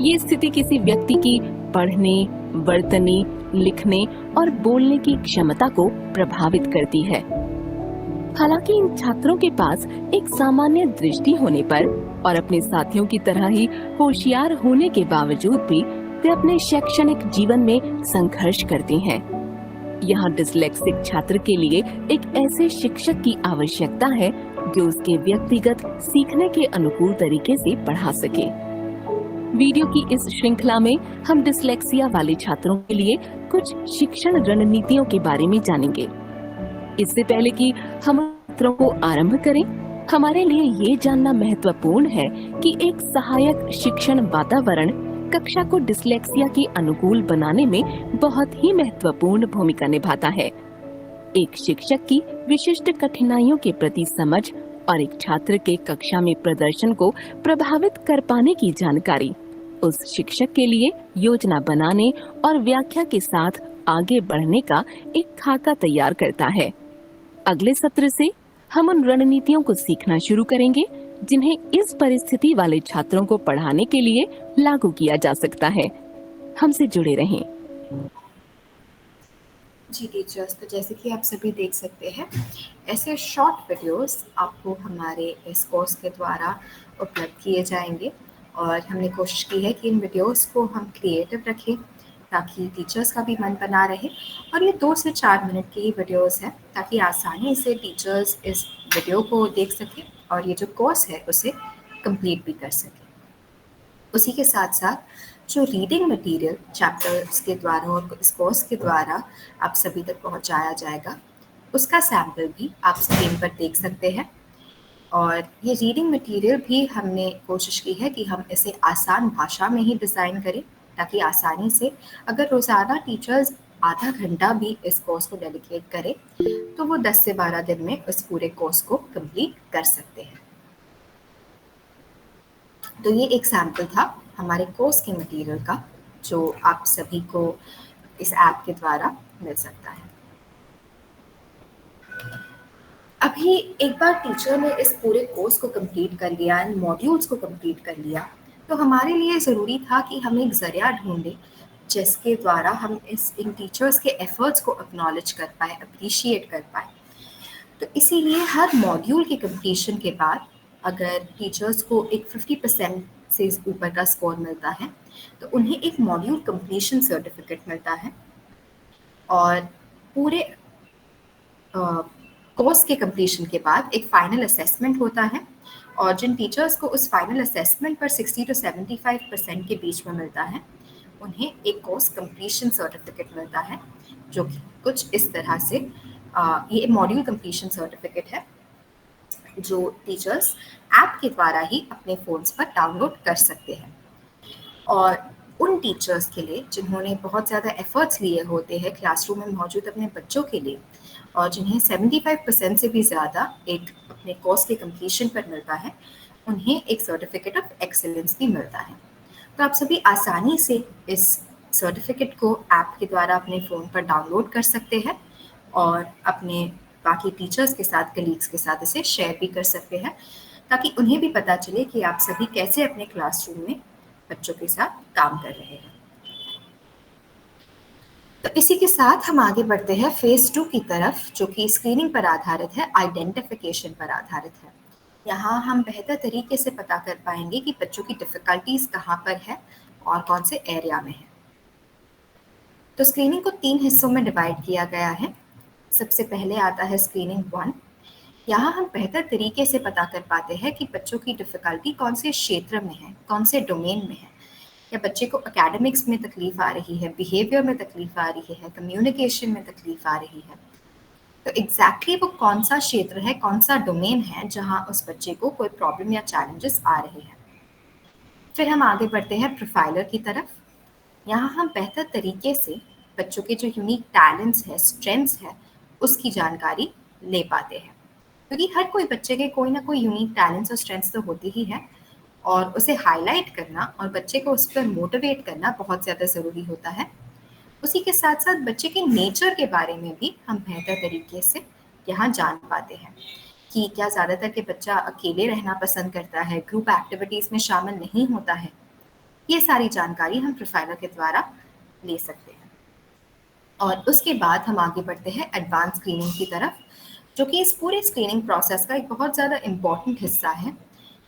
ये स्थिति किसी व्यक्ति की पढ़ने, बरतने, लिखने और बोलने की क्षमता को प्रभावित करती है। हालांकि इन छात्रों के पास एक सामान्य दृष्टि होने पर और अपने साथियों की तरह ही होशियार होने के बावजूद भी वे अपने शैक्षणिक जीवन में संघर्ष करते हैं। यहाँ डिस्लेक्सिक छात्र के लिए एक ऐसे शिक्षक की आवश्यकता है जो उसके व्यक्तिगत सीखने के अनुकूल तरीके से पढ़ा सके। वीडियो की इस श्रृंखला में हम डिस्लेक्सिया वाले छात्रों के लिए कुछ शिक्षण रणनीतियों के बारे में जानेंगे। इससे पहले कि हम सत्रों को आरंभ करें, हमारे लिए ये जानना महत्वपूर्ण है कि एक सहायक शिक्षण वातावरण कक्षा को डिस्लेक्सिया के अनुकूल बनाने में बहुत ही महत्वपूर्ण भूमिका निभाता है। एक शिक्षक की विशिष्ट कठिनाइयों के प्रति समझ और एक छात्र के कक्षा में प्रदर्शन को प्रभावित कर पाने की जानकारी उस शिक्षक के लिए योजना बनाने और व्याख्या के साथ आगे बढ़ने का एक खाका तैयार करता है। अगले सत्र से हम उन रणनीतियों को सीखना शुरू करेंगे जिन्हें इस परिस्थिति वाले छात्रों को पढ़ाने के लिए लागू किया जा सकता है। हमसे जुड़े रहें। जी टीचर्स, तो जैसे कि आप सभी देख सकते हैं, ऐसे शॉर्ट वीडियोस आपको हमारे इस कोर्स के द्वारा उपलब्ध किए जाएंगे और हमने कोशिश की है कि इन वीडियोस को हम क्रिएटिव रखें ताकि टीचर्स का भी मन बना रहे। और ये 2 से 4 मिनट की ही वीडियोस हैं ताकि आसानी से टीचर्स इस वीडियो को देख सकें और ये जो कोर्स है उसे कंप्लीट भी कर सकें। उसी के साथ साथ जो रीडिंग मटेरियल चैप्टर्स के द्वारा और इस कोर्स के द्वारा आप सभी तक पहुंचाया जाएगा, उसका सैम्पल भी आप स्क्रीन पर देख सकते हैं। और ये रीडिंग मटेरियल भी हमने कोशिश की है कि हम इसे आसान भाषा में ही डिज़ाइन करें ताकि आसानी से अगर रोज़ाना टीचर्स आधा घंटा भी इस कोर्स को डेडिकेट करें तो वो 10 से 12 दिन में इस पूरे कोर्स को कंप्लीट कर सकते हैं। तो ये एक सैम्पल था हमारे कोर्स के मटेरियल का जो आप सभी को इस ऐप के द्वारा मिल सकता है। अभी एक बार टीचर ने इस पूरे कोर्स को कंप्लीट कर लिया, इन मॉड्यूल्स को कंप्लीट कर लिया, तो हमारे लिए ज़रूरी था कि हम एक ज़रिया ढूंढें जिसके द्वारा हम इन टीचर्स के एफर्ट्स को एक्नॉलेज कर पाए, अप्रिशिएट कर पाए। तो इसीलिए हर मॉड्यूल के कंप्लीशन के बाद अगर टीचर्स को एक 50% से ऊपर का स्कोर मिलता है तो उन्हें एक मॉड्यूल कंप्लीशन सर्टिफिकेट मिलता है और पूरे कोर्स के कंप्लीशन के बाद एक फाइनल असेसमेंट होता है और जिन टीचर्स को उस फाइनल असेसमेंट पर 60 to 75% के बीच में मिलता है उन्हें एक कोर्स कंप्लीशन सर्टिफिकेट मिलता है जो कि कुछ इस तरह से ये मॉड्यूल कंप्लीशन सर्टिफिकेट है जो टीचर्स ऐप के द्वारा ही अपने फ़ोन्स पर डाउनलोड कर सकते हैं। और उन टीचर्स के लिए जिन्होंने बहुत ज़्यादा एफर्ट्स लिए होते हैं क्लासरूम में मौजूद अपने बच्चों के लिए और जिन्हें 75% से भी ज़्यादा एक अपने कोर्स के कंप्लीशन पर मिलता है, उन्हें एक सर्टिफिकेट ऑफ एक्सीलेंस भी मिलता है। तो आप सभी आसानी से इस सर्टिफिकेट को ऐप के द्वारा अपने फ़ोन पर डाउनलोड कर सकते हैं और अपने बाकी टीचर्स के साथ, कलीग्स के साथ इसे शेयर भी कर सकते हैं ताकि उन्हें भी पता चले कि आप सभी कैसे अपने क्लासरूम में बच्चों के साथ काम कर रहे हैं। तो इसी के साथ हम आगे बढ़ते हैं फेज़ 2 की तरफ जो कि स्क्रीनिंग पर आधारित है, आइडेंटिफिकेशन पर आधारित है। यहाँ हम बेहतर तरीके से पता कर पाएंगे कि बच्चों की डिफ़िकल्टीज़ कहाँ पर है और कौन से एरिया में है। तो स्क्रीनिंग को 3 हिस्सों में डिवाइड किया गया है। सबसे पहले आता है स्क्रीनिंग 1। यहाँ हम बेहतर तरीके से पता कर पाते हैं कि बच्चों की डिफ़िकल्टी कौन से क्षेत्र में है, कौन से डोमेन में है, या बच्चे को एकेडमिक्स में तकलीफ आ रही है, बिहेवियर में तकलीफ आ रही है, कम्युनिकेशन में तकलीफ आ रही है। तो एग्जैक्टली वो कौन सा क्षेत्र है, कौन सा डोमेन है जहाँ उस बच्चे को कोई प्रॉब्लम या चैलेंजेस आ रहे हैं। फिर हम आगे बढ़ते हैं प्रोफाइलर की तरफ। यहाँ हम बेहतर तरीके से बच्चों के जो यूनिक टैलेंट्स है, स्ट्रेंथ्स है, उसकी जानकारी ले पाते हैं क्योंकि हर कोई बच्चे के कोई ना कोई यूनिक टैलेंट्स और स्ट्रेंथ्स तो होते ही हैं और उसे हाईलाइट करना और बच्चे को उस पर मोटिवेट करना बहुत ज़्यादा ज़रूरी होता है। उसी के साथ साथ बच्चे के नेचर के बारे में भी हम बेहतर तरीके से यहाँ जान पाते हैं कि क्या ज़्यादातर के बच्चा अकेले रहना पसंद करता है, ग्रुप एक्टिविटीज़ में शामिल नहीं होता है। ये सारी जानकारी हम प्रोफाइलर के द्वारा ले सकते हैं। और उसके बाद हम आगे बढ़ते हैं एडवांस स्क्रीनिंग की तरफ जो कि इस पूरे स्क्रीनिंग प्रोसेस का एक बहुत ज़्यादा इम्पॉर्टेंट हिस्सा है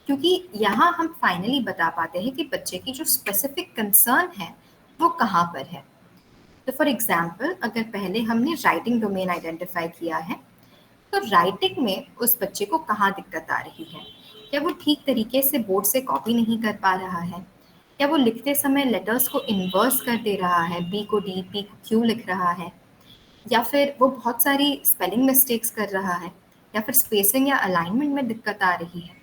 क्योंकि यहाँ हम फाइनली बता पाते हैं कि बच्चे की जो स्पेसिफिक कंसर्न है वो कहाँ पर है। तो फॉर एग्जांपल अगर पहले हमने राइटिंग डोमेन आइडेंटिफाई किया है तो राइटिंग में उस बच्चे को कहाँ दिक्कत आ रही है, क्या वो ठीक तरीके से बोर्ड से कॉपी नहीं कर पा रहा है, क्या वो लिखते समय लेटर्स को इन्वर्स कर दे रहा है, बी को डी, पी को क्यू लिख रहा है, या फिर वो बहुत सारी स्पेलिंग मिस्टेक्स कर रहा है, या फिर स्पेसिंग या अलाइनमेंट में दिक्कत आ रही है।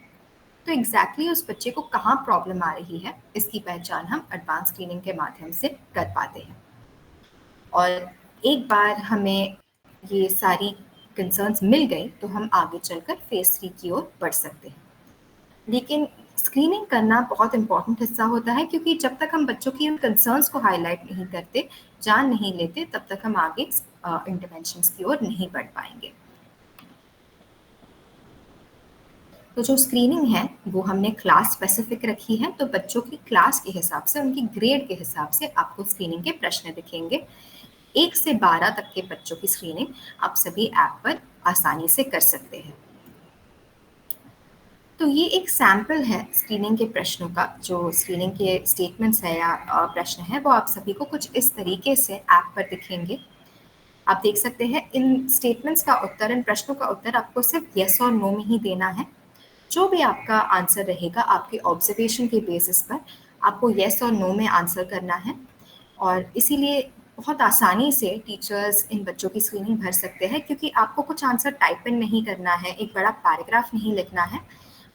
तो एग्जैक्टली उस बच्चे को कहाँ प्रॉब्लम आ रही है इसकी पहचान हम एडवांस स्क्रीनिंग के माध्यम से कर पाते हैं। और एक बार हमें ये सारी कंसर्न्स मिल गई तो हम आगे चलकर फेज़ 3 की ओर बढ़ सकते हैं। लेकिन स्क्रीनिंग करना बहुत इम्पॉर्टेंट हिस्सा होता है क्योंकि जब तक हम बच्चों की उन कंसर्न्स को हाईलाइट नहीं करते, जान नहीं लेते, तब तक हम आगे इंटरवेंशंस की ओर नहीं बढ़ पाएंगे। तो जो स्क्रीनिंग है वो हमने क्लास स्पेसिफिक रखी है, तो बच्चों की क्लास के हिसाब से, उनकी ग्रेड के हिसाब से आपको स्क्रीनिंग के प्रश्न दिखेंगे। 1 से 12 तक के बच्चों की स्क्रीनिंग आप सभी ऐप पर आसानी से कर सकते हैं। तो ये एक सैम्पल है स्क्रीनिंग के प्रश्नों का। जो स्क्रीनिंग के स्टेटमेंट्स है या प्रश्न है वो आप सभी को कुछ इस तरीके से ऐप पर दिखेंगे। आप देख सकते हैं इन स्टेटमेंट्स का उत्तर, इन प्रश्नों का उत्तर आपको सिर्फ येस और नो में ही देना है। जो भी आपका आंसर रहेगा आपके ऑब्जर्वेशन के बेसिस पर आपको येस और नो में आंसर करना है और इसीलिए बहुत आसानी से टीचर्स इन बच्चों की स्क्रीनिंग भर सकते हैं क्योंकि आपको कुछ आंसर टाइप इन नहीं करना है, एक बड़ा पैराग्राफ नहीं लिखना है,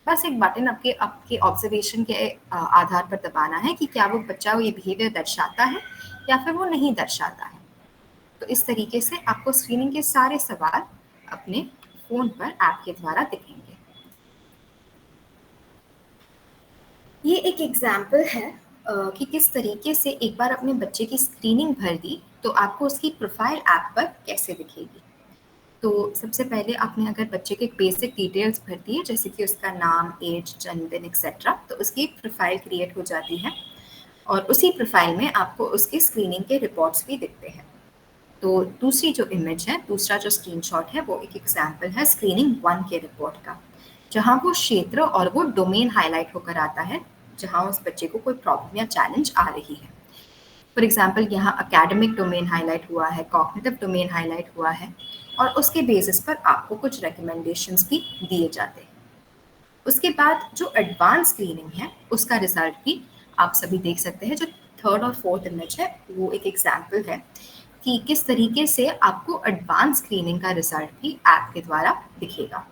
बस एक बटन आपके ऑब्जर्वेशन के आधार पर दबाना है कि क्या वो बच्चा ये बिहेवियर दर्शाता है या फिर वो नहीं दर्शाता है। तो इस तरीके से आपको स्क्रीनिंग के सारे सवाल अपने फ़ोन पर ऐप के द्वारा दिखेंगे। ये एक एग्जाम्पल है कि किस तरीके से एक बार अपने बच्चे की स्क्रीनिंग भर दी तो आपको उसकी प्रोफाइल ऐप पर कैसे दिखेगी। तो सबसे पहले आपने अगर बच्चे के बेसिक डिटेल्स भर दिए जैसे कि उसका नाम, एज, जन्मदिन एक्सेट्रा, तो उसकी प्रोफाइल क्रिएट हो जाती है और उसी प्रोफाइल में आपको उसकी स्क्रीनिंग के रिपोर्ट्स भी दिखते हैं। तो दूसरी जो इमेज है, दूसरा जो स्क्रीनशॉट है वो एक एग्जाम्पल है स्क्रीनिंग 1 के रिपोर्ट का, जहाँ वो क्षेत्र और वो डोमेन हाईलाइट होकर आता है जहाँ उस बच्चे को कोई प्रॉब्लम या चैलेंज आ रही है। फॉर एग्जाम्पल यहाँ एकेडमिक डोमेन हाईलाइट हुआ है, कॉग्निटिव डोमेन हाईलाइट हुआ है, और उसके बेसिस पर आपको कुछ रिकमेंडेशंस भी दिए जाते हैं। उसके बाद जो एडवांस स्क्रीनिंग है उसका रिजल्ट भी आप सभी देख सकते हैं। जो थर्ड और फोर्थ इमेज है वो एक एग्जाम्पल है कि किस तरीके से आपको एडवांस स्क्रीनिंग का रिजल्ट भी ऐप के द्वारा दिखेगा,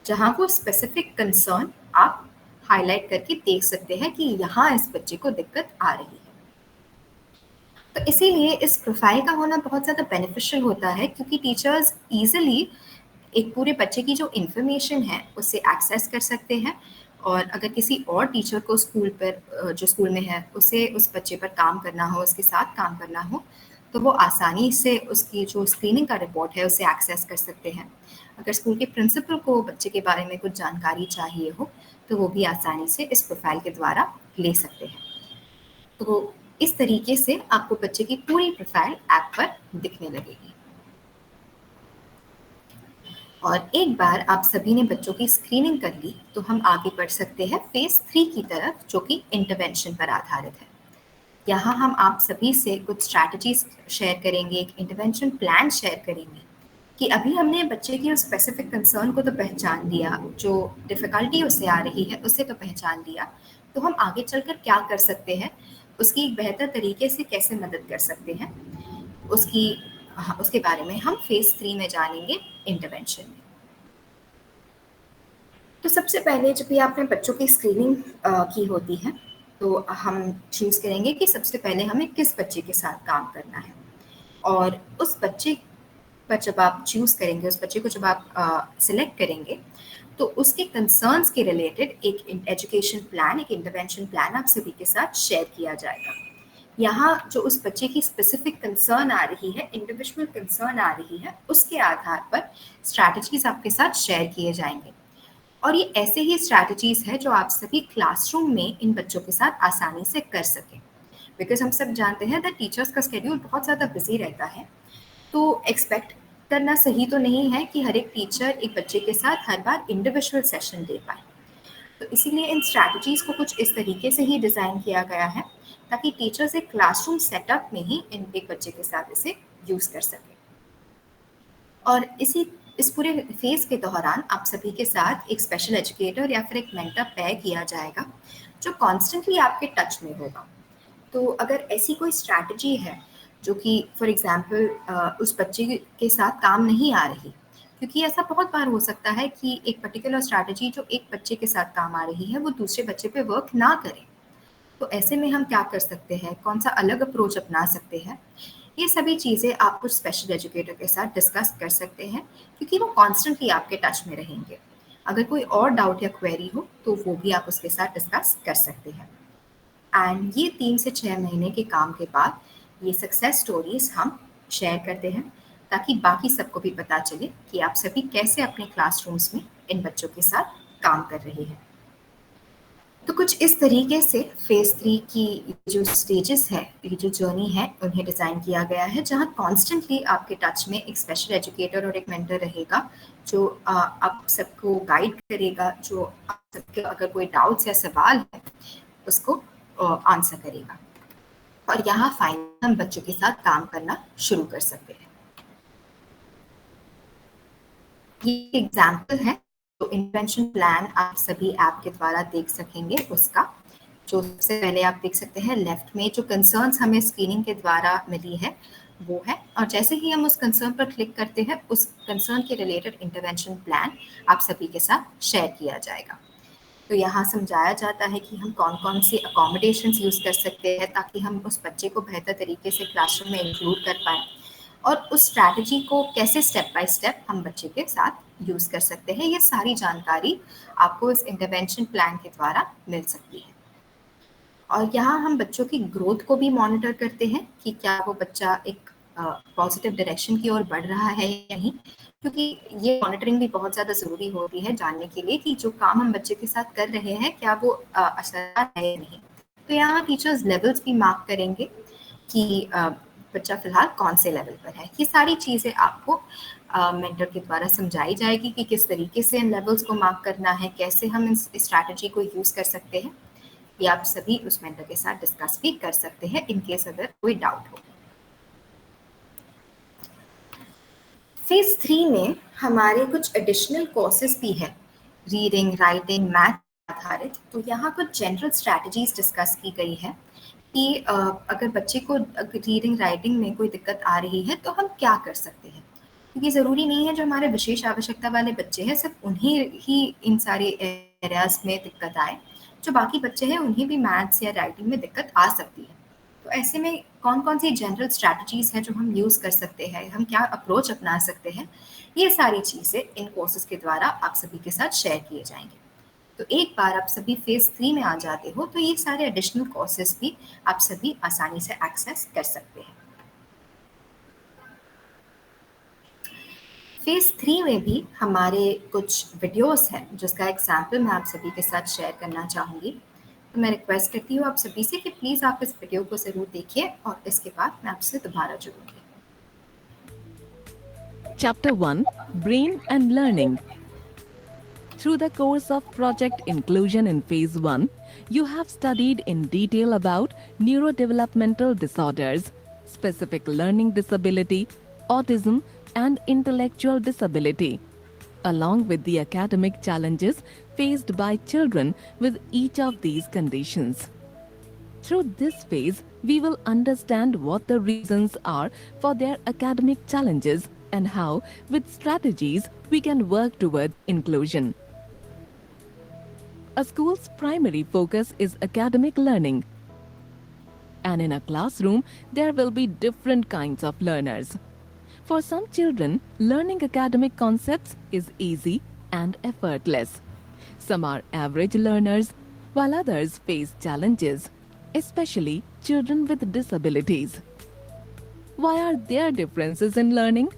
जहाँ वो स्पेसिफिक कंसर्न आप हाईलाइट करके देख सकते हैं कि यहाँ इस बच्चे को दिक्कत आ रही है। तो इसीलिए इस प्रोफाइल का होना बहुत ज़्यादा बेनिफिशियल होता है, क्योंकि टीचर्स ईजिली एक पूरे बच्चे की जो इन्फॉर्मेशन है उससे एक्सेस कर सकते हैं, और अगर किसी और टीचर को स्कूल पर जो स्कूल में है उसे उस बच्चे पर काम करना हो, उसके साथ काम करना हो, तो वो आसानी से उसकी जो स्क्रीनिंग का रिपोर्ट है उसे एक्सेस कर सकते हैं। अगर स्कूल के प्रिंसिपल को बच्चे के बारे में कुछ जानकारी चाहिए हो तो वो भी आसानी से इस प्रोफाइल के द्वारा ले सकते हैं। तो इस तरीके से आपको बच्चे की पूरी प्रोफाइल ऐप पर दिखने लगेगी। और एक बार आप सभी ने बच्चों की स्क्रीनिंग कर ली तो हम आगे बढ़ सकते हैं फेज 3 की तरफ, जो कि इंटरवेंशन पर आधारित है। यहाँ हम आप सभी से कुछ स्ट्रैटेजीज शेयर करेंगे, एक इंटरवेंशन प्लान शेयर करेंगे कि अभी हमने बच्चे की उस स्पेसिफिक कंसर्न को तो पहचान लिया, जो डिफ़िकल्टी उससे आ रही है उसे तो पहचान लिया, तो हम आगे चलकर क्या कर सकते हैं, उसकी एक बेहतर तरीके से कैसे मदद कर सकते हैं, उसके बारे में हम फेज 3 में जानेंगे इंटरवेंशन में। तो सबसे पहले जब भी आपने बच्चों की स्क्रीनिंग की होती है तो हम चूज़ करेंगे कि सबसे पहले हमें किस बच्चे के साथ काम करना है, और उस बच्चे पर जब आप चूज़ करेंगे, उस बच्चे को जब आप सिलेक्ट करेंगे, तो उसके कंसर्न्स के रिलेटेड एक एजुकेशन प्लान, एक इंटरवेंशन प्लान आप सभी के साथ शेयर किया जाएगा। यहाँ जो उस बच्चे की स्पेसिफिक कंसर्न आ रही है, इंडिविजुअल कंसर्न आ रही है, उसके आधार पर स्ट्रैटेजीज आपके साथ शेयर किए जाएंगे। और ये ऐसे ही स्ट्रैटेजीज है जो आप सभी क्लासरूम में इन बच्चों के साथ आसानी से कर सकें, बिकॉज हम सब जानते हैं दैट टीचर्स का स्केड्यूल बहुत ज़्यादा बिजी रहता है, तो एक्सपेक्ट करना सही तो नहीं है कि हर एक टीचर एक बच्चे के साथ हर बार इंडिविजुअल सेशन दे पाए। तो इसीलिए इन स्ट्रैटेजीज को कुछ इस तरीके से ही डिज़ाइन किया गया है ताकि टीचर्स एक क्लासरूम सेटअप में ही इन एक बच्चे के साथ इसे यूज़ कर सकें। और इस पूरे फेज के दौरान आप सभी के साथ एक स्पेशल एजुकेटर या फिर एक मेंटर पेयर किया जाएगा जो कॉन्स्टेंटली आपके टच में होगा। तो अगर ऐसी कोई स्ट्रैटेजी है जो कि फॉर एग्जांपल उस बच्चे के साथ काम नहीं आ रही, क्योंकि ऐसा बहुत बार हो सकता है कि एक पर्टिकुलर स्ट्रैटेजी जो एक बच्चे के साथ काम आ रही है वो दूसरे बच्चे पे वर्क ना करे, तो ऐसे में हम क्या कर सकते हैं, कौन सा अलग अप्रोच अपना सकते हैं, ये सभी चीज़ें आप कुछ स्पेशल एजुकेटर के साथ डिस्कस कर सकते हैं, क्योंकि वो कॉन्स्टेंटली आपके टच में रहेंगे। अगर कोई और डाउट या क्वेरी हो तो वो भी आप उसके साथ डिस्कस कर सकते हैं। एंड ये 3 से 6 महीने के काम के बाद ये सक्सेस स्टोरीज हम शेयर करते हैं ताकि बाकी सबको भी पता चले कि आप सभी कैसे अपने क्लासरूम्स में इन बच्चों के साथ काम कर रहे हैं। तो कुछ इस तरीके से फेज 3 की जो स्टेजेस है, ये जो जर्नी है, उन्हें डिज़ाइन किया गया है, जहाँ कॉन्स्टेंटली आपके टच में एक स्पेशल एजुकेटर और एक मेंटर रहेगा जो आप सबको गाइड करेगा, जो आप सबके अगर कोई डाउट्स या सवाल है उसको आंसर करेगा। और यहाँ फाइनल हम बच्चों के साथ काम करना शुरू कर सकते हैं। ये एग्जाम्पल है तो इंटरवेंशन प्लान आप सभी ऐप के द्वारा देख सकेंगे उसका। जो सबसे पहले आप देख सकते हैं लेफ्ट में जो कंसर्न्स हमें स्क्रीनिंग के द्वारा मिली है वो है, और जैसे ही हम उस कंसर्न पर क्लिक करते हैं उस कंसर्न के रिलेटेड इंटरवेंशन प्लान आप सभी के साथ शेयर किया जाएगा। तो यहाँ समझाया जाता है कि हम कौन कौन सी अकोमोडेशंस यूज़ कर सकते हैं ताकि हम उस बच्चे को बेहतर तरीके से क्लासरूम में इंक्लूड कर पाएँ, और उस स्ट्रैटेजी को कैसे स्टेप बाय स्टेप हम बच्चे के साथ यूज़ कर सकते हैं। ये सारी जानकारी आपको इस इंटरवेंशन प्लान के द्वारा मिल सकती है। और यहाँ हम बच्चों की ग्रोथ को भी मॉनिटर करते हैं कि क्या वो बच्चा एक पॉजिटिव डायरेक्शन की ओर बढ़ रहा है या नहीं, क्योंकि ये मॉनिटरिंग भी बहुत ज़्यादा ज़रूरी होती है जानने के लिए कि जो काम हम बच्चे के साथ कर रहे हैं क्या वो असरदार है या नहीं। तो यहाँ टीचर्स लेवल्स भी मार्क करेंगे कि बच्चा फिलहाल कौन से लेवल पर है। ये सारी चीज़ें आपको मेंटर के द्वारा समझाई जाएगी कि किस तरीके से इन लेवल्स को मार्क करना है, कैसे हम इस स्ट्रैटेजी को यूज़ कर सकते हैं। ये आप सभी उस मेंटर के साथ डिस्कस भी कर सकते हैं इन केस अगर कोई डाउट हो। फेज 3 में हमारे कुछ एडिशनल कोर्सेज भी हैं, रीडिंग, राइटिंग, मैथ आधारित। तो यहाँ कुछ जनरल स्ट्रैटेजीज डिस्कस की गई है कि अगर बच्चे को रीडिंग राइटिंग में कोई दिक्कत आ रही है तो हम क्या कर सकते हैं, क्योंकि ज़रूरी नहीं है जो हमारे विशेष आवश्यकता वाले बच्चे हैं सिर्फ उन्हीं ही इन सारे एरियाज में दिक्कत आए, जो बाकी बच्चे हैं उन्हें भी मैथ्स या राइटिंग में दिक्कत आ सकती है। तो ऐसे में कौन कौन सी जनरल स्ट्रैटेजीज हैं जो हम यूज़ कर सकते हैं, हम क्या अप्रोच अपना सकते हैं, ये सारी चीज़ें इन कोर्सेज के द्वारा आप सभी के साथ शेयर किए जाएंगे। तो एक बार आप सभी फेज 3 में आ जाते हो तो ये सारे एडिशनल कोर्सेज भी आप सभी आसानी से एक्सेस कर सकते हैं। फेज 3 में भी हमारे कुछ वीडियोस हैं जिसका एग्जाम्पल मैं आप सभी के साथ शेयर करना चाहूँगी। तो मैं रिक्वेस्ट करती हूँ आप सभी से कि प्लीज़ आप इस वीडियो को ज़रूर देखिए और इसके बाद मैं आपसे दोबारा जुड़ूंगी। Chapter 1 Brain and Learning. Through the course of Project Inclusion in Phase 1, you have studied in detail about neurodevelopmental disorders, specific learning disability, autism, and intellectual disability, along with the academic challenges faced by children with each of these conditions. Through this phase, we will understand what the reasons are for their academic challenges and how, with strategies, we can work toward inclusion. A school's primary focus is academic learning. And in a classroom, there will be different kinds of learners. For some children, learning academic concepts is easy and effortless. Some are average learners, while others face challenges, especially children with disabilities. Why are there differences in learning?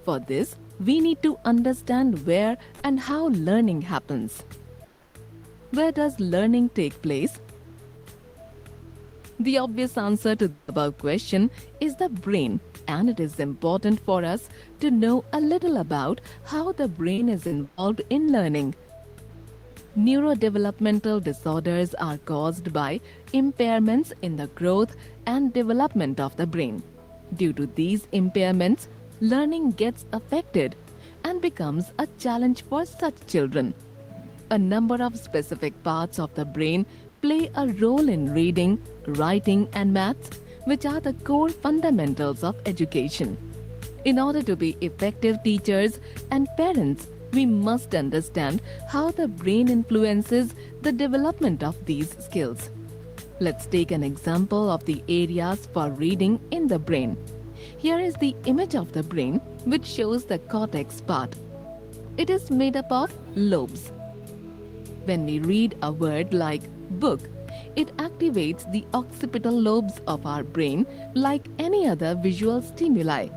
For this, we need to understand where and how learning happens. Where does learning take place? The obvious answer to the above question is the brain, and it is important for us to know a little about how the brain is involved in learning. Neurodevelopmental disorders are caused by impairments in the growth and development of the brain. Due to these impairments, learning gets affected and becomes a challenge for such children. A number of specific parts of the brain play a role in reading, writing, and maths, which are the core fundamentals of education. In order to be effective teachers and parents, we must understand how the brain influences the development of these skills. Let's take an example of the areas for reading in the brain. Here is the image of the brain, which shows the cortex part. It is made up of lobes. When we read a word like book, it activates the occipital lobes of our brain like any other visual stimuli.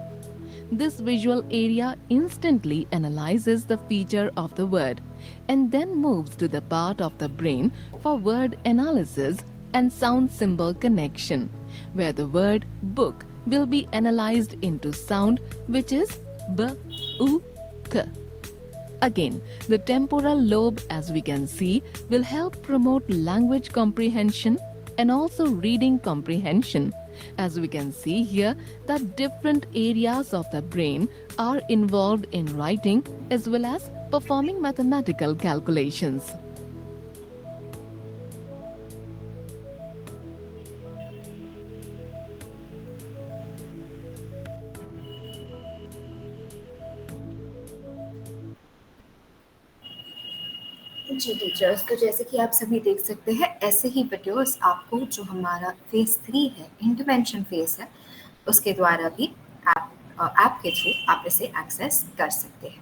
This visual area instantly analyzes the feature of the word and then moves to the part of the brain for word analysis and sound symbol connection, where the word book will be analyzed into sound, which is b, u, k. Again, the temporal lobe, as we can see, will help promote language comprehension and also reading comprehension. As we can see here, that different areas of the brain are involved in writing as well as performing mathematical calculations. Ji teachers, तो जैसे कि आप सभी देख सकते हैं, ऐसे ही वीडियोस आपको जो हमारा फेज 3 है, इंटरवेंशन फेज है, उसके द्वारा भी ऐप के थ्रू आप इसे एक्सेस कर सकते हैं।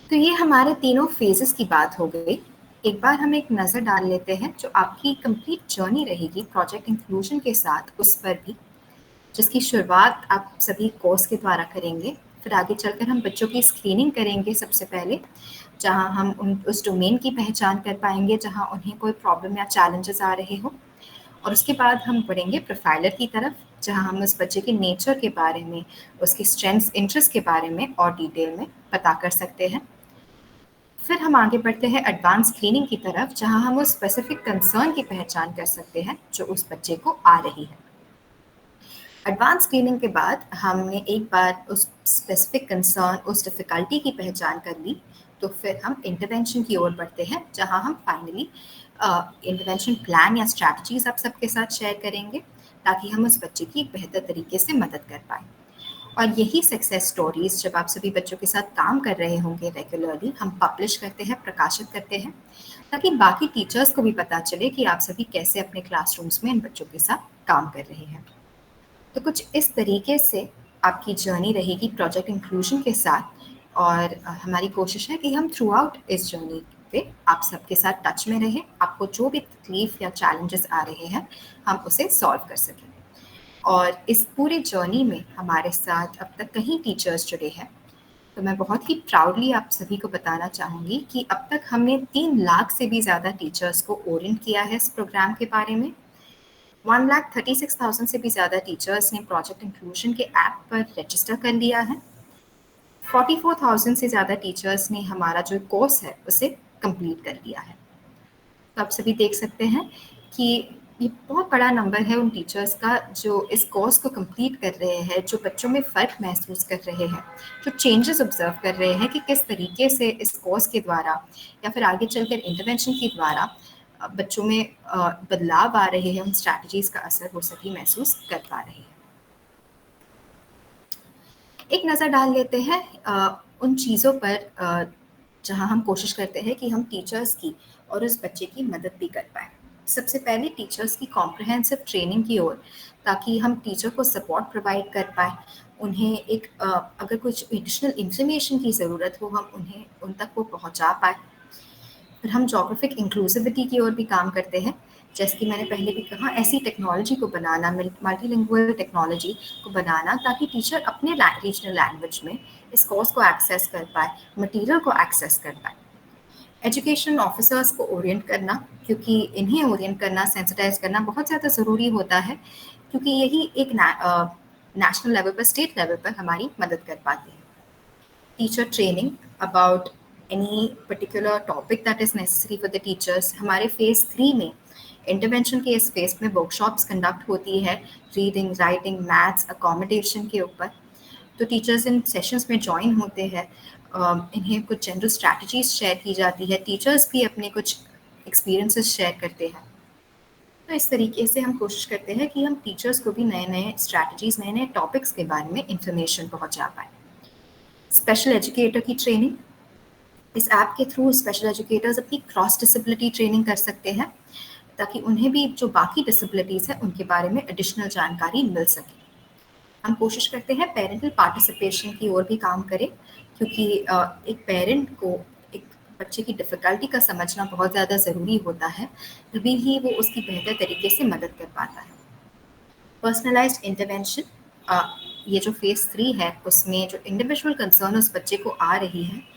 तो ये हमारे तीनों फेजेस की बात हो गई। एक बार हम एक नज़र डाल लेते हैं जो आपकी कंप्लीट जर्नी रहेगी प्रोजेक्ट इंक्लूजन के साथ, उस पर भी, जिसकी शुरुआत आप सभी कोर्स के द्वारा करेंगे। फिर आगे चलकर हम बच्चों की स्क्रीनिंग करेंगे सबसे पहले, जहां हम उस डोमेन की पहचान कर पाएंगे जहां उन्हें कोई प्रॉब्लम या चैलेंजेस आ रहे हो। और उसके बाद हम बढ़ेंगे प्रोफाइलर की तरफ, जहां हम उस बच्चे के नेचर के बारे में, उसके स्ट्रेंथ्स, इंटरेस्ट के बारे में और डिटेल में पता कर सकते हैं। फिर हम आगे बढ़ते हैं एडवांस स्क्रीनिंग की तरफ, जहां हम उस स्पेसिफिक कंसर्न की पहचान कर सकते हैं जो उस बच्चे को आ रही है। एडवांस स्क्रीनिंग के बाद हमने एक बार उस स्पेसिफिक कंसर्न, उस डिफ़िकल्टी की पहचान कर ली, तो फिर हम इंटरवेंशन की ओर बढ़ते हैं, जहां हम फाइनली इंटरवेंशन प्लान या स्ट्रैटेजीज़ आप सबके साथ शेयर करेंगे, ताकि हम उस बच्चे की एक बेहतर तरीके से मदद कर पाएँ। और यही सक्सेस स्टोरीज़ जब आप सभी बच्चों के साथ काम कर रहे होंगे रेगुलरली, हम पब्लिश करते हैं, प्रकाशित करते हैं, ताकि बाकी टीचर्स को भी पता चले कि आप सभी कैसे अपने क्लासरूम्स में इन बच्चों के साथ काम कर रहे हैं। तो कुछ इस तरीके से आपकी जर्नी रहेगी प्रोजेक्ट इंक्लूजन के साथ, और हमारी कोशिश है कि हम थ्रू आउट इस जर्नी पे आप सबके साथ टच में रहें, आपको जो भी तकलीफ या चैलेंजेस आ रहे हैं हम उसे सॉल्व कर सकें। और इस पूरे जर्नी में हमारे साथ अब तक कई टीचर्स जुड़े हैं, तो मैं बहुत ही प्राउडली आप सभी को बताना चाहूँगी कि अब तक हमने 3 लाख से भी ज़्यादा टीचर्स को ओरिएंट किया है इस प्रोग्राम के बारे में। 1,36,000 से भी ज़्यादा टीचर्स ने प्रोजेक्ट इंक्लूजन के ऐप पर रजिस्टर कर लिया है। 44,000 से ज़्यादा टीचर्स ने हमारा जो कोर्स है उसे कंप्लीट कर लिया है। तो आप सभी देख सकते हैं कि ये बहुत बड़ा नंबर है उन टीचर्स का जो इस कोर्स को कंप्लीट कर रहे हैं, जो बच्चों में फ़र्क महसूस कर रहे हैं, जो चेंजेस ऑब्जर्व कर रहे हैं कि किस तरीके से इस कोर्स के द्वारा या फिर आगे चलकर इंटरवेंशन के द्वारा बच्चों में बदलाव आ रहे हैं, उन स्ट्रैटेजीज़ का असर वो सभी महसूस कर पा रहे हैं। एक नज़र डाल लेते हैं उन चीज़ों पर जहाँ हम कोशिश करते हैं कि हम टीचर्स की और उस बच्चे की मदद भी कर पाएँ। सबसे पहले टीचर्स की कॉम्प्रिहेंसिव ट्रेनिंग की ओर, ताकि हम टीचर को सपोर्ट प्रोवाइड कर पाएँ, उन्हें एक अगर कुछ एडिशनल इन्फॉर्मेशन की ज़रूरत हो हम उन्हें उन तक वो पहुँचा पाएँ। फिर हम जोग्राफिक इंक्लूसिविटी की ओर भी काम करते हैं, जैसे कि मैंने पहले भी कहा, ऐसी टेक्नोलॉजी को बनाना, मल्टीलिंगुअल टेक्नोलॉजी को बनाना, ताकि टीचर अपने रीजनल लैंग्वेज में इस कोर्स को एक्सेस कर पाए, मटेरियल को एक्सेस कर पाए। एजुकेशन ऑफिसर्स को ओरिएंट करना, क्योंकि इन्हें ओरिएंट करना, सेंसिटाइज करना बहुत ज़्यादा ज़रूरी होता है, क्योंकि यही एक नेशनल लेवल पर, स्टेट लेवल पर हमारी मदद कर पाती है। Teacher training about any particular topic that is necessary for the teachers। हमारे फेज़ 3 में इंटरवेंशन के इस फेज़ में वर्कशॉप्स कंडक्ट होती है रीडिंग, राइटिंग, मैथ्स, अकोमोडेशन के ऊपर। तो टीचर्स इन सेशंस में ज्वाइन होते हैं, इन्हें कुछ जनरल स्ट्रैटेजीज शेयर की जाती है, टीचर्स भी अपने कुछ एक्सपीरियंसेस शेयर करते हैं। तो इस तरीके से हम कोशिश करते हैं कि हम टीचर्स को भी नए नए स्ट्रैटेजीज, नए नए टॉपिक्स के बारे में इंफॉर्मेशन पहुँचा पाएँ। स्पेशल एजुकेटर की ट्रेनिंग, इस ऐप के थ्रू स्पेशल एजुकेटर्स अपनी क्रॉस डिसेबिलिटी ट्रेनिंग कर सकते हैं, ताकि उन्हें भी जो बाकी डिसेबिलिटीज़ हैं उनके बारे में एडिशनल जानकारी मिल सके। हम कोशिश करते हैं पेरेंटल पार्टिसिपेशन की ओर भी काम करें, क्योंकि एक पेरेंट को एक बच्चे की डिफ़िकल्टी का समझना बहुत ज़्यादा ज़रूरी होता है, तभी ही वो उसकी बेहतर तरीके से मदद कर पाता है। पर्सनलाइज्ड इंटरवेंशन, ये जो फेज़ 3 है उसमें जो इंडिविजुअल कंसर्न उस बच्चे को आ रही है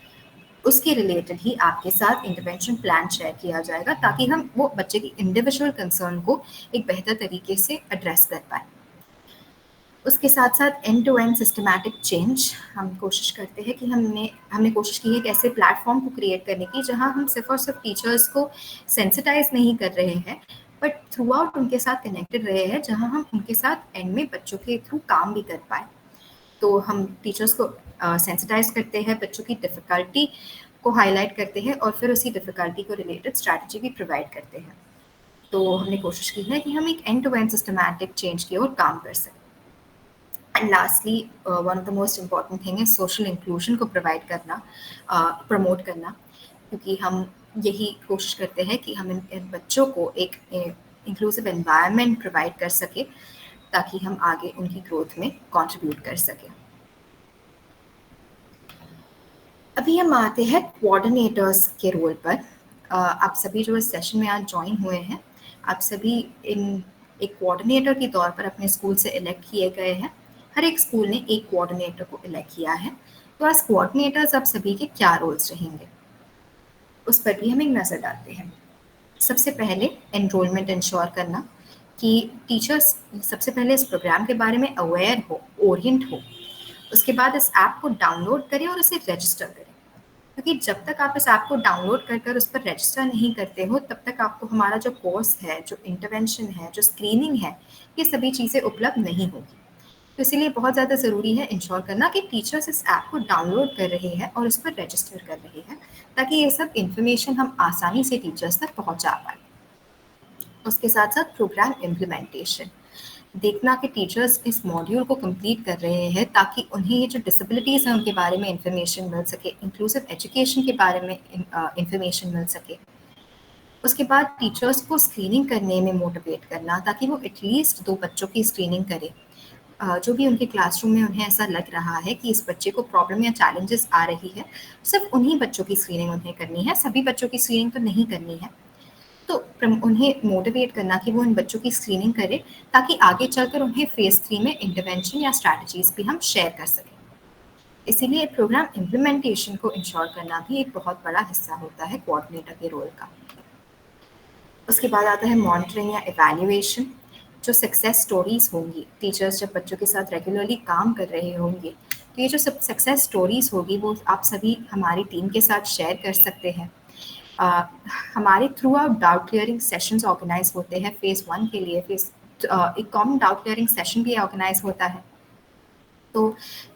उसके रिलेटेड ही आपके साथ इंटरवेंशन प्लान शेयर किया जाएगा, ताकि हम वो बच्चे की इंडिविजुअल कंसर्न को एक बेहतर तरीके से एड्रेस कर पाएँ। उसके साथ साथ end to end systematic change, हम कोशिश करते हैं कि हमने कोशिश की है कि ऐसे प्लेटफॉर्म को क्रिएट करने की जहां हम सिर्फ और सिर्फ टीचर्स को सेंसिटाइज नहीं कर रहे हैं, बट थ्रू आउट उनके साथ कनेक्टेड रहे हैं, जहां हम उनके साथ एंड में बच्चों के थ्रू काम भी कर पाए। तो हम टीचर्स को सेंसिटाइज करते हैं, बच्चों की डिफ़िकल्टी को हाईलाइट करते हैं और फिर उसी डिफ़िकल्टी को रिलेटेड स्ट्रैटेजी भी प्रोवाइड करते हैं। तो हमने कोशिश की है कि हम एक end to end systematic change की ओर काम कर सकें। And lastly, one of the most important thing है सोशल इंक्लूजन को प्रोवाइड करना, प्रमोट करना, क्योंकि हम यही कोशिश करते हैं कि हम इन बच्चों को एक इंक्लूसिव एनवायरनमेंट प्रोवाइड कर सके, ताकि हम आगे उनकी ग्रोथ में कंट्रीब्यूट कर सकें। अभी हम आते हैं कोऑर्डिनेटर्स के रोल पर। आप सभी जो इस सेशन में आज ज्वाइन हुए हैं, आप सभी इन एक कोऑर्डिनेटर के तौर पर अपने स्कूल से इलेक्ट किए गए हैं। हर एक स्कूल ने एक कोऑर्डिनेटर को इलेक्ट किया है। तो आज कोऑर्डिनेटर्स आप सभी के क्या रोल्स रहेंगे उस पर भी हम एक नज़र डालते हैं। सबसे पहले एनरोलमेंट इंश्योर करना कि टीचर्स सबसे पहले इस प्रोग्राम के बारे में अवेयर हो, ओरिएंट हो, उसके बाद इस ऐप को डाउनलोड करें और उसे रजिस्टर करें। क्योंकि जब तक आप इस ऐप को डाउनलोड कर कर उस पर रजिस्टर नहीं करते हो, तब तक आपको हमारा जो कोर्स है, जो इंटरवेंशन है, जो स्क्रीनिंग है, ये सभी चीज़ें उपलब्ध नहीं होगी। तो इसीलिए बहुत ज़्यादा ज़रूरी है इंश्योर करना कि टीचर्स इस ऐप को डाउनलोड कर रहे हैं और उस पर रजिस्टर कर रहे हैं, ताकि ये सब इन्फॉर्मेशन हम आसानी से टीचर्स तक पहुंचा पाएँ। उसके साथ साथ प्रोग्राम इम्प्लीमेंटेशन, देखना कि टीचर्स इस मॉड्यूल को कंप्लीट कर रहे हैं, ताकि उन्हें ये जो डिसेबिलिटीज़ हैं उनके बारे में इंफॉर्मेशन मिल सके, इंक्लूसिव एजुकेशन के बारे में इंफॉर्मेशन मिल सके। उसके बाद टीचर्स को स्क्रीनिंग करने में मोटिवेट करना, ताकि वो एटलीस्ट 2 बच्चों की स्क्रीनिंग करें। जो भी उनके क्लासरूम में उन्हें ऐसा लग रहा है कि इस बच्चे को प्रॉब्लम या चैलेंजेस आ रही है, सिर्फ उन्हीं बच्चों की स्क्रीनिंग उन्हें करनी है, सभी बच्चों की स्क्रीनिंग तो नहीं करनी है। तो उन्हें मोटिवेट करना कि वो इन बच्चों की स्क्रीनिंग करें, ताकि आगे चलकर उन्हें फेज़ 3 में इंटरवेंशन या स्ट्रैटेजीज़ भी हम शेयर कर सकें। इसीलिए प्रोग्राम इम्प्लीमेंटेशन को इंश्योर करना भी एक बहुत बड़ा हिस्सा होता है कोऑर्डिनेटर के रोल का। उसके बाद आता है मॉनिटरिंग या इवैल्यूएशन। जो सक्सेस स्टोरीज़ होंगी, टीचर्स जब बच्चों के साथ रेगुलरली काम कर रहे होंगे, तो ये जो सब सक्सेस स्टोरीज़ होगी वो आप सभी हमारी टीम के साथ शेयर कर सकते हैं। हमारे throughout doubt clearing sessions organise होते हैं। फेज़ 1 के लिए एक कॉमन डाउट क्लियरिंग सेशन भी ऑर्गेनाइज होता है। तो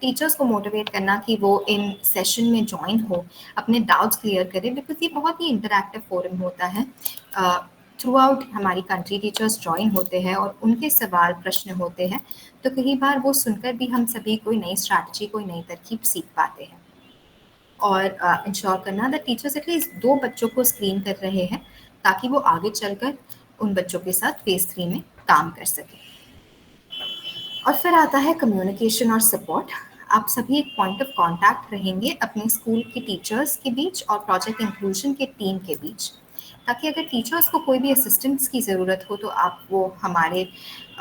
टीचर्स को मोटिवेट करना कि वो इन सेशन में जॉइन हो, अपने डाउट्स क्लियर करें, बिकॉज़ ये बहुत ही इंटरैक्टिव फोरम होता है। थ्रू आउट हमारी कंट्री टीचर्स जॉइन होते हैं और उनके सवाल प्रश्न होते हैं, तो कई बार वो सुनकर भी हम सभी कोई नई स्ट्रैटेजी, कोई नई तरकीब सीख पाते हैं। और इंश्योर करना दैट टीचर्स एटलीस्ट 2 बच्चों को स्क्रीन कर रहे हैं, ताकि वो आगे चलकर उन बच्चों के साथ फेज़ 3 में काम कर सकें। और फिर आता है कम्युनिकेशन और सपोर्ट। आप सभी एक पॉइंट ऑफ कांटेक्ट रहेंगे अपने स्कूल के टीचर्स के बीच और प्रोजेक्ट इंक्लूजन के टीम के बीच, ताकि अगर टेचर्स को कोई भी असिस्टेंस की ज़रूरत हो, तो आप वो हमारे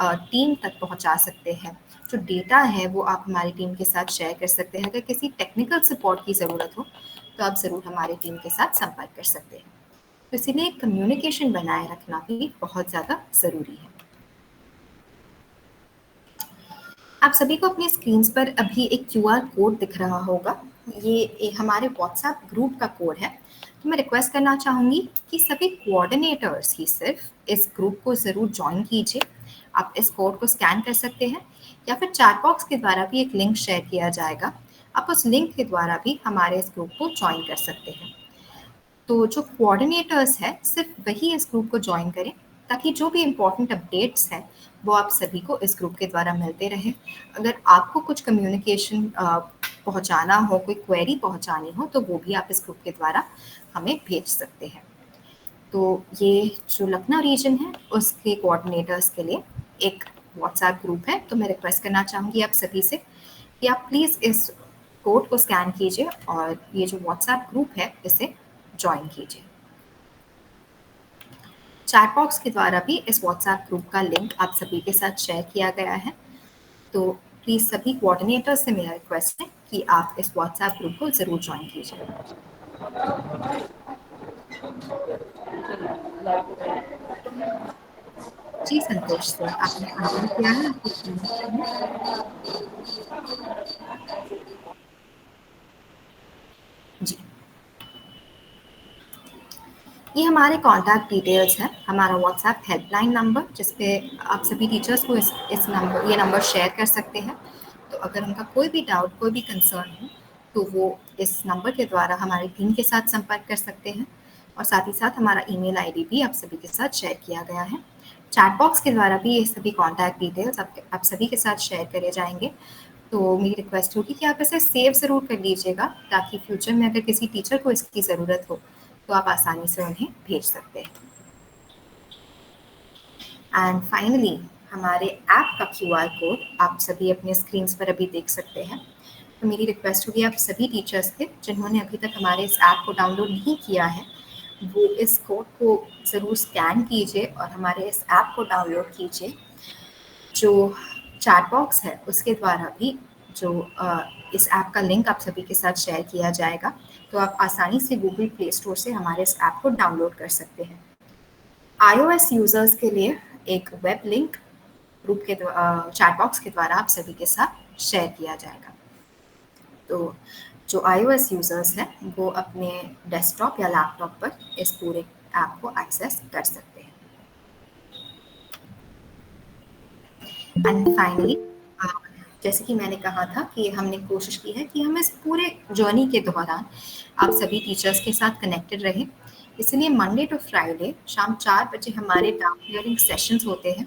टीम तक पहुंचा सकते हैं। जो डेटा है वो आप हमारी टीम के साथ शेयर कर सकते हैं। अगर किसी टेक्निकल सपोर्ट की ज़रूरत हो, तो आप ज़रूर हमारी टीम के साथ संपर्क कर सकते हैं। तो इसीलिए कम्युनिकेशन बनाए रखना भी बहुत ज़्यादा ज़रूरी है। आप सभी को अपनी स्क्रीन्स पर अभी एक क्यूआर कोड दिख रहा होगा। ये हमारे व्हाट्सएप ग्रुप का कोड है। तो मैं रिक्वेस्ट करना चाहूँगी कि सभी कोऑर्डिनेटर्स ही सिर्फ इस ग्रुप को ज़रूर जॉइन कीजिए। आप इस कोड को स्कैन कर सकते हैं, या फिर चैट बॉक्स के द्वारा भी एक लिंक शेयर किया जाएगा। आप उस लिंक के द्वारा भी हमारे इस ग्रुप को जॉइन कर सकते हैं। तो जो कोऑर्डिनेटर्स हैं, सिर्फ वही इस ग्रुप को जॉइन करें, ताकि जो भी इम्पोर्टेंट अपडेट्स हैं वो आप सभी को इस ग्रुप के द्वारा मिलते रहें। अगर आपको कुछ कम्युनिकेशन पहुंचाना हो, कोई क्वेरी पहुंचानी हो, तो वो भी आप इस ग्रुप के द्वारा हमें भेज सकते हैं। तो ये जो लखनऊ रीजन है उसके कोऑर्डिनेटर्स के लिए एक व्हाट्सएप ग्रुप है। तो मैं रिक्वेस्ट करना चाहूँगी आप सभी से कि आप प्लीज़ इस कोड को स्कैन कीजिए और ये जो व्हाट्सएप ग्रुप है इसे जॉइन कीजिए। चैट बॉक्स के द्वारा भी इस व्हाट्सएप ग्रुप का लिंक आप सभी के साथ शेयर किया गया है। तो प्लीज़ सभी कोऑर्डिनेटर्स से मेरा रिक्वेस्ट है कि आप इस व्हाट्सएप ग्रुप को ज़रूर जॉइन कीजिए। जी संतोष सर, आपने आगे किया है, आपको सुनना चाहिए। जी, ये हमारे कॉन्टैक्ट डिटेल्स हैं, हमारा व्हाट्सएप हेल्पलाइन नंबर, जिस पे आप सभी टीचर्स को ये नंबर शेयर कर सकते हैं। तो अगर उनका कोई भी डाउट, कोई भी कंसर्न हो, तो वो इस नंबर के द्वारा हमारी टीम के साथ संपर्क कर सकते हैं। और साथ ही साथ हमारा ईमेल आईडी भी आप सभी के साथ शेयर किया गया है। चैट बॉक्स के द्वारा भी ये सभी कॉन्टैक्ट डिटेल्स आप सभी के साथ शेयर करे जाएंगे। तो मेरी रिक्वेस्ट होगी कि आप इसे सेव ज़रूर कर लीजिएगा, ताकि फ्यूचर में अगर किसी टीचर को इसकी ज़रूरत हो, तो आप आसानी से उन्हें भेज सकते हैं। एंड फाइनली हमारे ऐप का क्यूआर कोड आप सभी अपने स्क्रीन्स पर अभी देख सकते हैं। तो मेरी रिक्वेस्ट होगी आप सभी टीचर्स से जिन्होंने अभी तक हमारे इस ऐप को डाउनलोड नहीं किया है, वो इस कोड को ज़रूर स्कैन कीजिए और हमारे इस ऐप को डाउनलोड कीजिए। जो चैट बॉक्स है उसके द्वारा भी जो इस ऐप का लिंक आप सभी के साथ शेयर किया जाएगा, तो आप आसानी से गूगल प्ले स्टोर से हमारे इस ऐप को डाउनलोड कर सकते हैं। iOS यूज़र्स के लिए एक वेब लिंक ग्रुप के चैट बॉक्स के द्वारा आप सभी के साथ शेयर किया जाएगा। तो जो iOS यूज़र्स हैं वो अपने डेस्कटॉप या लैपटॉप पर इस पूरे ऐप को एक्सेस कर सकते हैं। एंड फाइनली जैसे कि मैंने कहा था कि हमने कोशिश की है कि हम इस पूरे जर्नी के दौरान आप सभी टीचर्स के साथ कनेक्टेड रहें। इसलिए मंडे टू फ्राइडे शाम 4 बजे हमारे डाउट क्लियरिंग सेशंस होते हैं,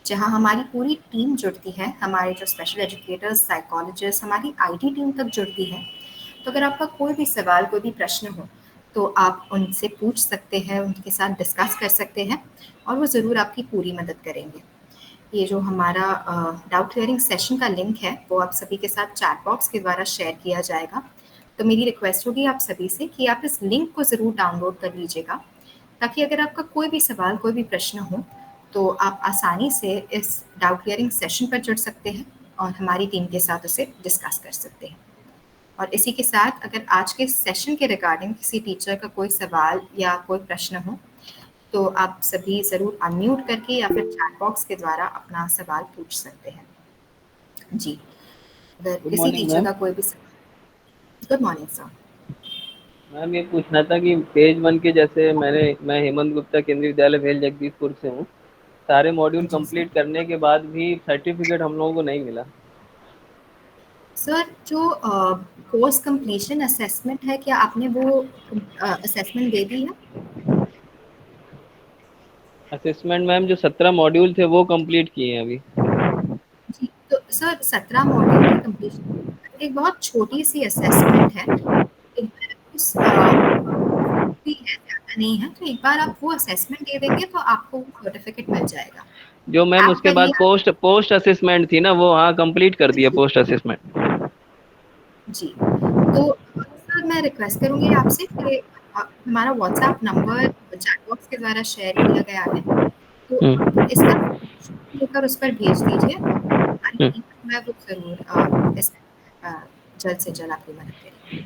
जहां हमारी पूरी टीम जुड़ती है, हमारे जो स्पेशल एजुकेटर्स, साइकोलॉजिस्ट, हमारी आईटी टीम तक जुड़ती है। तो अगर आपका कोई भी सवाल, कोई भी प्रश्न हो, तो आप उनसे पूछ सकते हैं, उनके साथ डिस्कस कर सकते हैं और वो ज़रूर आपकी पूरी मदद करेंगे। ये जो हमारा डाउट क्लियरिंग सेशन का लिंक है वो आप सभी के साथ चैट बॉक्स के द्वारा शेयर किया जाएगा। तो मेरी रिक्वेस्ट होगी आप सभी से कि आप इस लिंक को ज़रूर डाउनलोड कर लीजिएगा, ताकि अगर आपका कोई भी सवाल, कोई भी प्रश्न हो, तो आप आसानी से इस डाउट क्लियरिंग सेशन पर जुड़ सकते हैं और हमारी टीम के साथ उसे डिस्कस कर सकते हैं। और इसी के साथ अगर आज के सेशन के रिगार्डिंग किसी टीचर का कोई सवाल या कोई प्रश्न हो, तो आप सभी ज़रूर अनम्यूट करके या फिर चैट बॉक्स के द्वारा अपना सवाल पूछ सकते हैं। जी, अगर गुड किसी मॉर्निंग टीचर मैम। का कोई भी गुड मॉर्निंग सर। मैम ये पूछना था कि पेज 1 के जैसे मैं हेमंत गुप्ता केंद्रीय विद्यालय भेल जगदीशपुर से हूँ। सारे मॉड्यूल जी सर। कंप्लीट करने के बाद भी सर्टिफिकेट हम लोगों को नहीं मिला। सर, जो कोर्स कंप्लीशन असेसमेंट है, क्या आपने वो असेसमेंट दे दी है? असेसमेंट मैम जो 17 मॉड्यूल थे वो कंप्लीट किए हैं अभी। जी, तो सर 17 मॉड्यूल की कंप्लीशन एक बहुत छोटी सी असेसमेंट है। एक बार उस भी है, ज़्यादा नहीं है, तो एक बार आप वो असेसमेंट दे देंगे तो आपको वो सर्टिफिकेट मिल जाएगा। जो मैम ऐप उसके पर ही बाद पोस्ट असेसमेंट थी ना, वो हाँ कंप्लीट कर दिया पोस्ट असेसमेंट। जी, तो सर मैं रिक्वेस्ट करूँगी आपसे कि हमारा व्हाट्सएप नंबर चैट बॉक्स के द्वारा शेयर किया गया है, तो आप इसका लेकर उस पर भेज दीजिए और हमारी टीम जो है वो ज़रूर इस जल्द से जल्द आपकी मदद करेगी।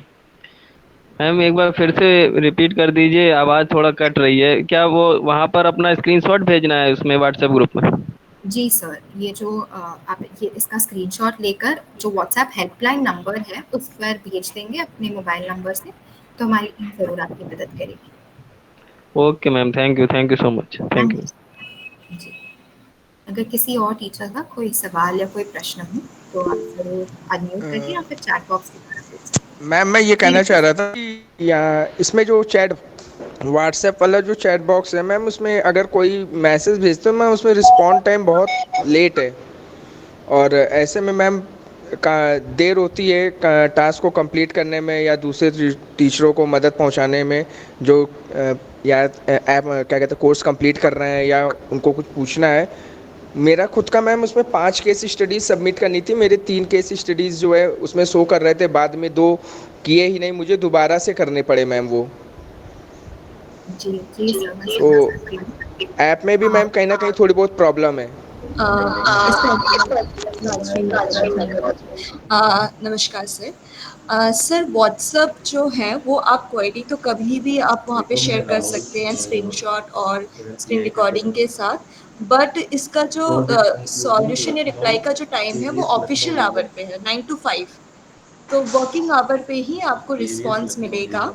मैम एक बार फिर से रिपीट कर दीजिए, आवाज़ थोड़ा कट रही है। क्या वो वहाँ पर अपना स्क्रीनशॉट भेजना है उसमें व्हाट्सएप ग्रुप में? जी सर, ये जो आप ये इसका स्क्रीनशॉट लेकर जो व्हाट्सएप हेल्पलाइन नंबर है उस पर भेज देंगे अपने मोबाइल नंबर से, तो हमारी टीम ज़रूर आपकी मदद करेगी। Okay ma'am, thank you so much, thank thank you. You. जी, अगर किसी और टीचर का कोई सवाल या कोई प्रश्न हो, तो आप ज़रूर अनम्यूट करके या फिर चैट बॉक्स के द्वारा पूछ सकते हैं। मैम मैं ये कहना चाह रहा था कि यहाँ इसमें जो चैट व्हाट्सएप वाला जो चैट बॉक्स है मैम, उसमें अगर कोई मैसेज भेजते हो मैम, उसमें रिस्पॉन्ड टाइम बहुत लेट है और ऐसे में मैम का देर होती है टास्क को कंप्लीट करने में या दूसरे टीचरों को मदद पहुंचाने में, जो या ऐप क्या कहते हैं कोर्स कंप्लीट कर रहे हैं या उनको कुछ पूछना है। मेरा खुद का मैम उसमें 5 केस स्टडीज़ सबमिट करनी थी, मेरे 3 केस स्टडीज़ जो है उसमें शो कर रहे थे, बाद में 2 किए ही नहीं, मुझे दोबारा से करने पड़े मैम वो। जी, जी सर, मैं तो समझ सकती हूँ। ऐप में भी मैम कहीं ना कहीं थोड़ी बहुत प्रॉब्लम है। इसका राजश्री नमस्कार सर। सर व्हाट्सएप जो है वो आप क्वेरी तो कभी भी आप वहाँ पे शेयर कर सकते हैं स्क्रीनशॉट और स्क्रीन रिकॉर्डिंग के साथ, बट इसका जो सॉल्यूशन या रिप्लाई का जो टाइम है वो ऑफिशियल आवर पे है 9 to 5, तो वर्किंग आवर पे ही आपको रिस्पॉन्स मिलेगा।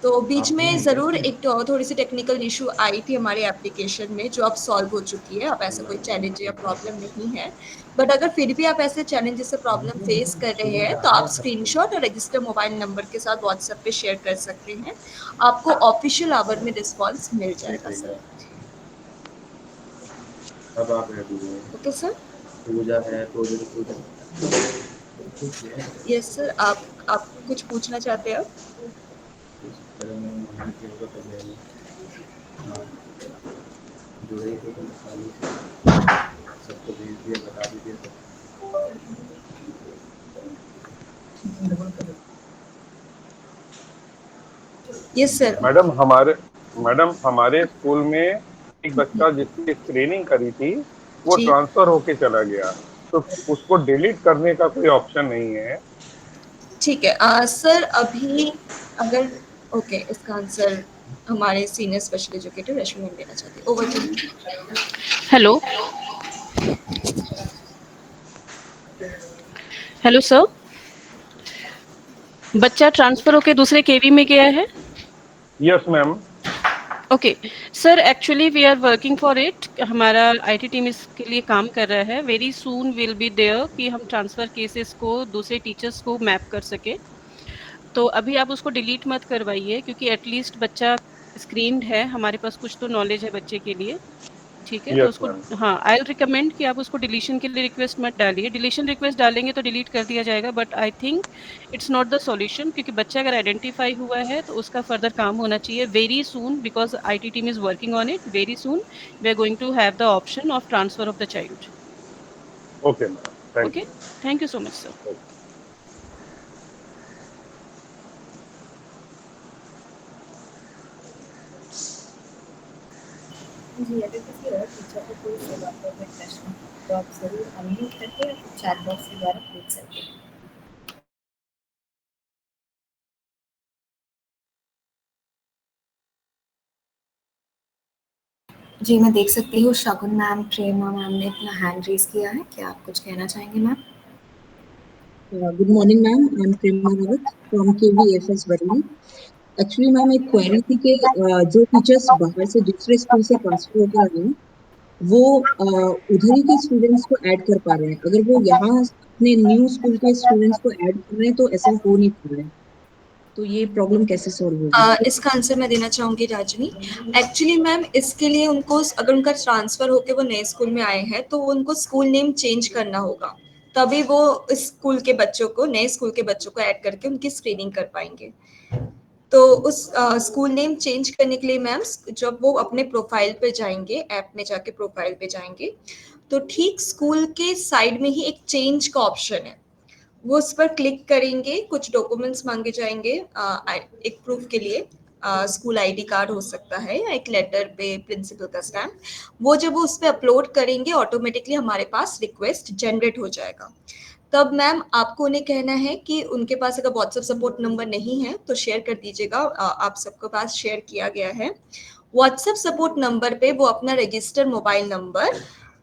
तो बीच में ज़रूर एक तो थोड़ी सी टेक्निकल इशू आई थी हमारे एप्लीकेशन में, जो अब सॉल्व हो चुकी है। अब ऐसा कोई चैलेंज या प्रॉब्लम नहीं है, बट अगर फिर भी आप ऐसे चैलेंजेस से प्रॉब्लम फेस कर रहे हैं तो आप स्क्रीनशॉट और रजिस्टर मोबाइल नंबर के साथ व्हाट्सएप पे शेयर कर सकते हैं, आपको ऑफिशियल आवर में रिस्पॉन्स मिल जाएगा sir. Okay sir. Yes sir, आप कुछ पूछना चाहते हैं? Yes sir. मैडम हमारे स्कूल में एक बच्चा जिसकी स्क्रीनिंग करी थी वो जी ट्रांसफर होके चला गया, तो उसको डिलीट करने का कोई ऑप्शन नहीं है। ठीक है। सर अभी अगर ओके, इसका आंसर हमारे senior special educator Rashmi ma'am देना चाहती है। Over to you. Hello hello sir, बच्चा ट्रांसफर होके दूसरे केवी में गया है? Yes ma'am. Okay sir, actually we are working for it. हमारा आईटी टीम इसके लिए काम कर रहा है। Very soon will be there कि हम ट्रांसफर केसेस को दूसरे टीचर्स को मैप कर सके। तो अभी आप उसको डिलीट मत करवाइए, क्योंकि एटलीस्ट बच्चा स्क्रीन्ड है, हमारे पास कुछ तो नॉलेज है बच्चे के लिए। ठीक है, तो यस उसको मैम। हाँ, आई रिकमेंड कि आप उसको डिलीशन के लिए रिक्वेस्ट मत डालिए। डिलीशन रिक्वेस्ट डालेंगे तो डिलीट कर दिया जाएगा, but I think it's not the solution, क्योंकि बच्चा अगर आइडेंटिफाई हुआ है तो उसका फर्दर काम होना चाहिए very soon, because IT team is working on it. Very soon we are going to have the option of transfer of the child. Okay ma'am, thank okay, thank you so much sir. You. जी, अगर किसी और टीचर को कोई सवाल या कोई प्रश्न हो तो आप ज़रूर अनम्यूट करके या फिर चैट बॉक्स के द्वारा पूछ सकते हैं। जी, मैं देख सकती हूँ शगुन मैम, प्रेमा मैम ने अपना हैंड रेज़ किया है। क्या आप कुछ कहना चाहेंगे ma'am? Good morning, ma'am. I'm Prema Rawat from KVFS Bareilly. Actually ma'am एक क्वेरी थी कि जो टीचर्स बाहर से दूसरे स्कूल से ट्रांसफर होकर आ रहे हैं, वो उधर ही के स्टूडेंट्स को ऐड कर पा रहे हैं। अगर वो यहाँ अपने न्यू स्कूल के स्टूडेंट्स को ऐड कर रहे हैं तो ऐसा हो नहीं पा रहा है। तो ये प्रॉब्लम कैसे सॉल्व होगी? इसका आंसर मैं देना चाहूँगी राजनी। एक्चुअली मैम इसके लिए उनको अगर उनका ट्रांसफ़र होके वो नए स्कूल में आए हैं तो उनको स्कूल नेम चेंज करना होगा। तभी वो इस स्कूल के बच्चों को नए स्कूल के बच्चों को ऐड करके उनकी स्क्रीनिंग कर पाएँगे। तो उस स्कूल नेम चेंज करने के लिए मैम जब वो अपने प्रोफाइल पे जाएँगे, ऐप में जाके प्रोफाइल पे जाएँगे, तो ठीक स्कूल के साइड में ही एक चेंज का ऑप्शन है। वो उस पर क्लिक करेंगे, कुछ डॉक्यूमेंट्स माँगे जाएँगे एक प्रूफ के लिए स्कूल आईडी कार्ड हो सकता है या एक लेटर पे प्रिंसिपल का स्टैम्प। वो जब वो उस पे अपलोड करेंगे ऑटोमेटिकली हमारे पास रिक्वेस्ट जनरेट हो जाएगा। तब मैम आपको उन्हें कहना है कि उनके पास अगर व्हाट्सएप सपोर्ट नंबर नहीं है तो शेयर कर दीजिएगा। आप सबके पास शेयर किया गया है। व्हाट्सएप सपोर्ट नंबर पे वो अपना रजिस्टर मोबाइल नंबर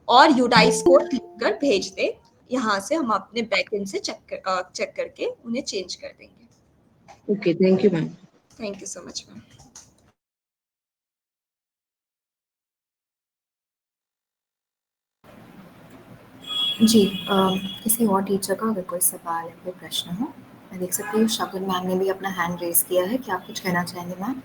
और यूडाइस कोड लिख कर भेज दें। यहाँ से हम अपने बैकएंड से चेक करके उन्हें चेंज कर देंगे। Okay, thank you ma'am. Thank you so much ma'am. जी, किसी और टीचर का अगर कोई सवाल या कोई प्रश्न हो? मैं देख सकती हूँ शगुन मैम ने भी अपना हैंड रेज़ किया है। क्या आप कुछ कहना चाहेंगे मैम?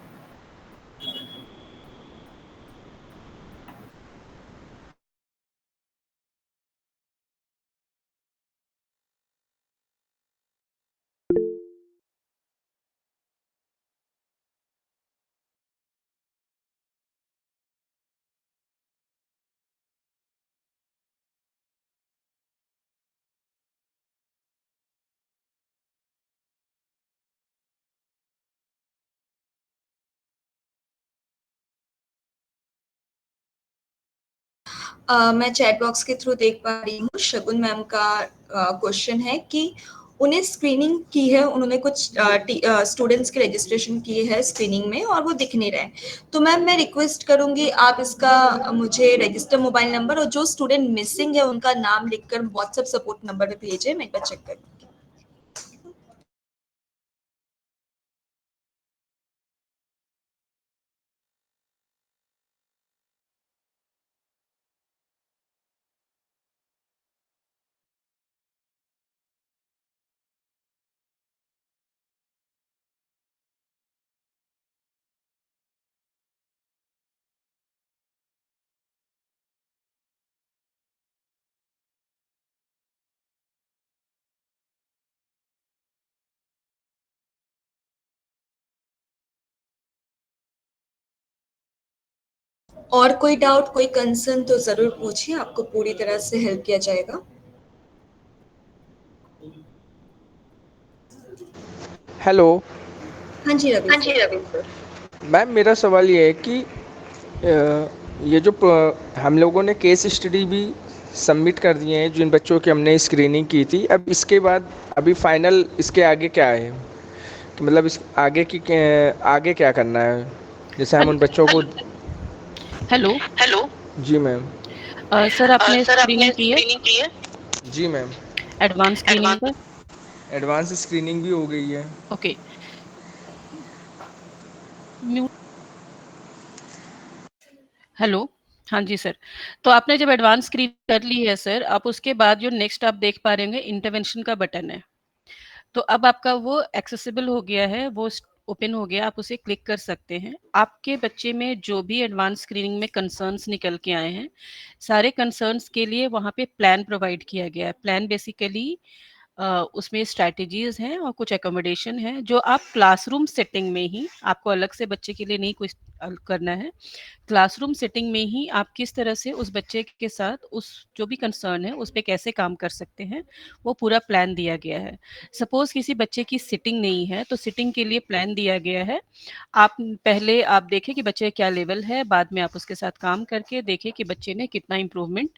मैं चैट बॉक्स के थ्रू देख पा रही हूँ शगुन मैम का क्वेश्चन है कि उन्हें स्क्रीनिंग की है, उन्होंने कुछ स्टूडेंट्स की रजिस्ट्रेशन की है स्क्रीनिंग में और वो दिख नहीं रहे हैं। तो मैम मैं रिक्वेस्ट करूंगी आप इसका मुझे रजिस्टर मोबाइल नंबर और जो स्टूडेंट मिसिंग है उनका नाम लिखकर व्हाट्सएप सपोर्ट नंबर पे भेजें, मैं एक बार चेक करूँगी। और कोई डाउट, कोई कंसर्न तो ज़रूर पूछिए, आपको पूरी तरह से हेल्प किया जाएगा। हेलो। हाँ जी रवि हाँ जी सर। रवि सर। मैम मेरा सवाल ये है कि ये जो हम लोगों ने केस स्टडी भी सबमिट कर दिए हैं जिन बच्चों की हमने स्क्रीनिंग की थी, अब इसके बाद अभी फाइनल इसके आगे क्या है कि मतलब इस आगे क्या करना है, जैसे हम उन बच्चों को। Hello hello. जी मैम। सर, आपने सर आपने स्क्रीनिंग की है? स्क्रीनिंग की है? जी मैम। Advance screening advance. का? एडवांस स्क्रीनिंग भी हो गई है। Okay, mute. हेलो, हाँ जी सर। तो आपने जब एडवांस स्क्रीन कर ली है सर, आप उसके बाद जो नेक्स्ट आप देख पा रहे होंगे इंटरवेंशन का बटन है। तो अब आपका वो एक्सेसिबल हो गया है, वो ओपन हो गया, आप उसे क्लिक कर सकते हैं। आपके बच्चे में जो भी एडवांस स्क्रीनिंग में कंसर्न्स निकल के आए हैं, सारे कंसर्न्स के लिए वहाँ पे प्लान प्रोवाइड किया गया है। प्लान बेसिकली उसमें स्ट्रैटेजीज हैं और कुछ एकोमोडेशन है जो आप क्लासरूम सेटिंग में ही, आपको अलग से बच्चे के लिए नहीं कुछ करना है। क्लासरूम सेटिंग में ही आप किस तरह से उस बच्चे के साथ उस जो भी कंसर्न है उस पे कैसे काम कर सकते हैं, वो पूरा प्लान दिया गया है। सपोज किसी बच्चे की सिटिंग नहीं है तो सिटिंग के लिए प्लान दिया गया है। आप पहले आप देखें कि बच्चे क्या लेवल है, बाद में आप उसके साथ काम करके देखें कि बच्चे ने कितना इम्प्रूवमेंट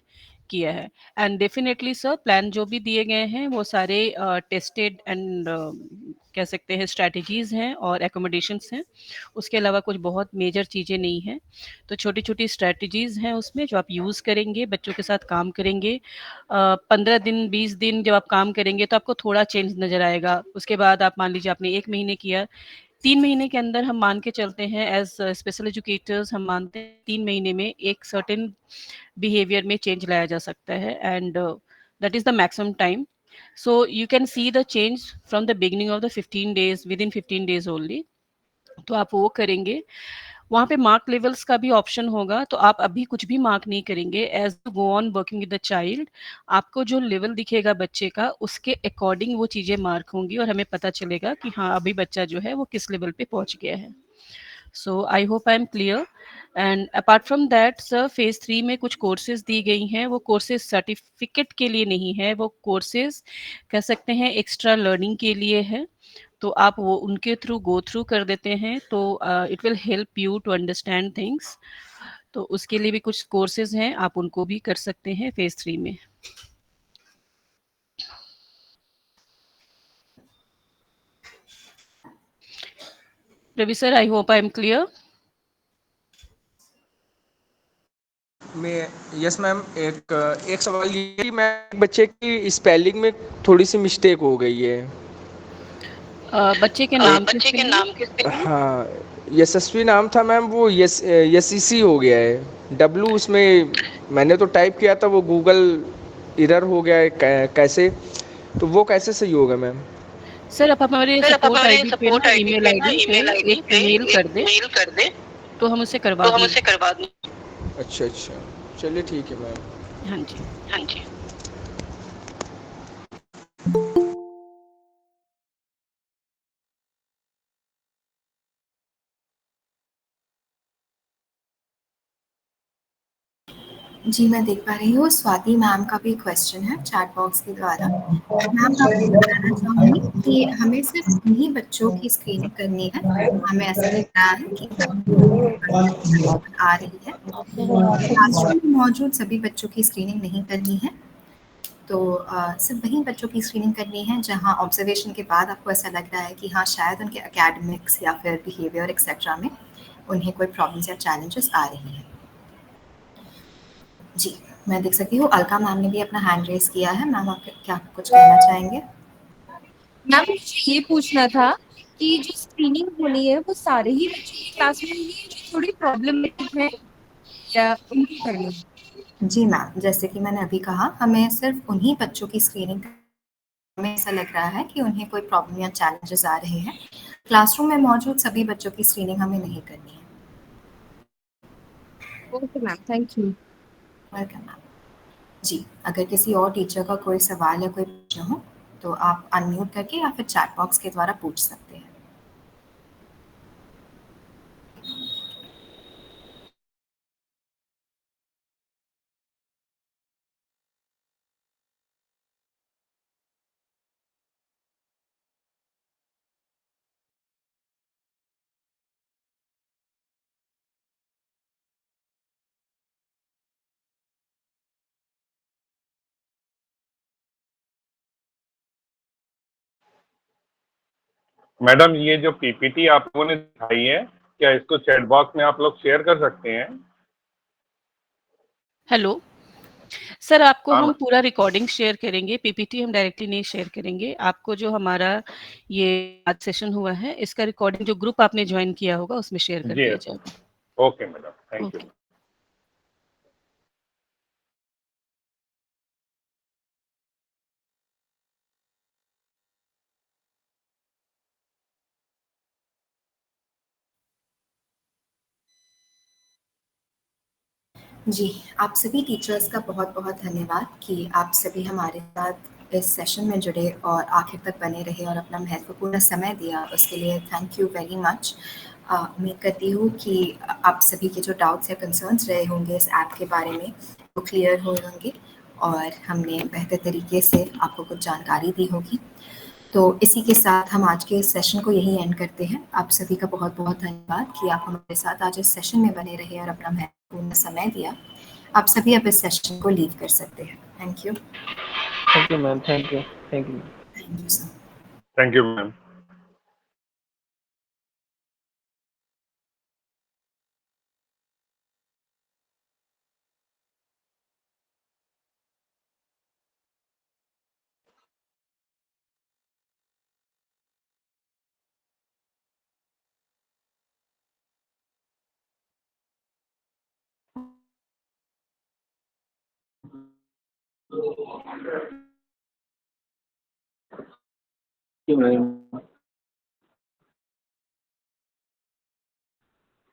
किया है। एंड डेफिनेटली सर, प्लान जो भी दिए गए हैं वो सारे टेस्टेड एंड कह सकते हैं स्ट्रैटेजीज हैं और एकोमोडेशंस हैं। उसके अलावा कुछ बहुत मेजर चीज़ें नहीं हैं। तो छोटी छोटी स्ट्रैटेजीज हैं उसमें जो आप यूज़ करेंगे, बच्चों के साथ काम करेंगे। 15 दिन 20 दिन जब आप काम करेंगे तो आपको थोड़ा चेंज नज़र आएगा। उसके बाद आप मान लीजिए आपने 1 महीने किया, 3 महीने के अंदर हम मान के चलते हैं एज स्पेशल एजुकेटर्स, हम मानते हैं 3 महीने में एक सर्टेन बिहेवियर में चेंज लाया जा सकता है and that is the maximum time. So you can see the change from the beginning of the 15 days, with in 15 days only. तो आप वो करेंगे। वहाँ पे मार्क लेवल्स का भी ऑप्शन होगा, तो आप अभी कुछ भी मार्क नहीं करेंगे। As you go on working with the child, आपको जो लेवल दिखेगा बच्चे का उसके अकॉर्डिंग वो चीज़ें मार्क होंगी और हमें पता चलेगा कि हाँ अभी बच्चा जो है वो किस लेवल पे पहुँच गया है। So I hope I am clear. And apart from that sir, phase 3 में कुछ कोर्सेज दी गई हैं। वो कोर्सेज सर्टिफिकेट के लिए नहीं है, वो कोर्सेज कह सकते हैं एक्स्ट्रा लर्निंग के लिए है। तो आप वो उनके थ्रू गो थ्रू कर देते हैं तो it will help you to understand things. तो उसके लिए भी कुछ कोर्सेज हैं, आप उनको भी कर सकते हैं फेज 3 में। Ravi sir, I hope I am clear. मैं यस मैम, एक एक सवाल ये है कि मैं बच्चे की स्पेलिंग में थोड़ी सी मिस्टेक हो गई है। बच्चे के नाम की स्पेलिंग। हाँ, यशस्वी नाम था मैम, वो यसीसी हो गया है। डब्लू उसमें मैंने तो टाइप किया था, वो गूगल एरर हो गया है। कैसे, तो वो कैसे सही होगा मैम? सर आप हमारे सपोर्ट आईडी पे ना, ईमेल आईडी पे एक मेल कर दें तो हम उसे करवा देंगे। अच्छा अच्छा, चलिए ठीक है मैम। हाँ जी। जी, मैं देख पा रही हूँ स्वाति मैम का भी क्वेश्चन है चैट बॉक्स के द्वारा। मैम, मैं आपको बताना चाहूँगी कि हमें सिर्फ उन्हीं बच्चों की स्क्रीनिंग करनी है, हमें ऐसा लग रहा है कि आ रही है। क्लासरूम में मौजूद सभी बच्चों की स्क्रीनिंग नहीं करनी है। तो सिर्फ वही बच्चों की स्क्रीनिंग करनी है जहाँ ऑब्जर्वेशन के बाद आपको ऐसा लग रहा है कि हाँ शायद उनके एकेडमिक्स या फिर बिहेवियर एक्सेट्रा में उन्हें कोई प्रॉब्लम्स या चैलेंजेस आ रही हैं। जी, मैं देख सकती हूँ अलका मैम ने भी अपना हैंड रेज किया है। मैम, आप क्या कुछ कहना चाहेंगे? मैम, मुझे ये पूछना था कि जो स्क्रीनिंग होनी है वो सारे ही बच्चों की क्लास में होनी है जो थोड़ी प्रॉब्लमेटिक है, या उनकी करनी है? जी मैम, जैसे कि मैंने अभी कहा, हमें सिर्फ उन्हीं बच्चों की स्क्रीनिंग, हमें ऐसा लग रहा है कि उन्हें कोई प्रॉब्लम या चैलेंजेस आ रहे हैं। क्लासरूम में मौजूद सभी बच्चों की स्क्रीनिंग हमें नहीं करनी है। Okay ma'am, thank you. Welcome ma'am. जी, अगर किसी और टीचर का कोई सवाल या कोई प्रश्न हो तो आप अनम्यूट करके या फिर चैट बॉक्स के द्वारा पूछ सकते हैं। मैडम, ये जो पीपीटी आप लोगों ने दिखाई है, क्या इसको चैट बॉक्स में आप लोग शेयर कर सकते हैं? हेलो। सर आपको हाँ हम मैम। पूरा रिकॉर्डिंग शेयर करेंगे, पीपीटी हम डायरेक्टली नहीं शेयर करेंगे। आपको जो हमारा ये आज सेशन हुआ है, इसका रिकॉर्डिंग जो ग्रुप आपने जॉइन किया होगा उसमें शेयर कर जी दिया जाएगा। Okay madam, thank you. Okay. जी, आप सभी टीचर्स का बहुत-बहुत धन्यवाद कि आप सभी हमारे साथ इस सेशन में जुड़े और आखिर तक बने रहे और अपना महत्वपूर्ण समय दिया, उसके लिए थैंक यू वेरी मच। उम्मीद करती हूँ कि आप सभी के जो डाउट्स या कंसर्न्स रहे होंगे इस ऐप के बारे में, वो क्लियर हुए होंगे और हमने बेहतर तरीके से आपको कुछ जानकारी दी होगी। तो इसी के साथ हम आज के इस सेशन को यहीं एंड करते हैं। आप सभी का बहुत-बहुत धन्यवाद कि आप हमारे साथ आज इस सेशन में बने रहे और अपना महत्वपूर्ण समय दिया। आप सभी अब इस सेशन को लीव कर सकते हैं। Thank you. Thank you ma'am, thank you, thank you. Thank you sir. Thank you ma'am. Thank you ma'am.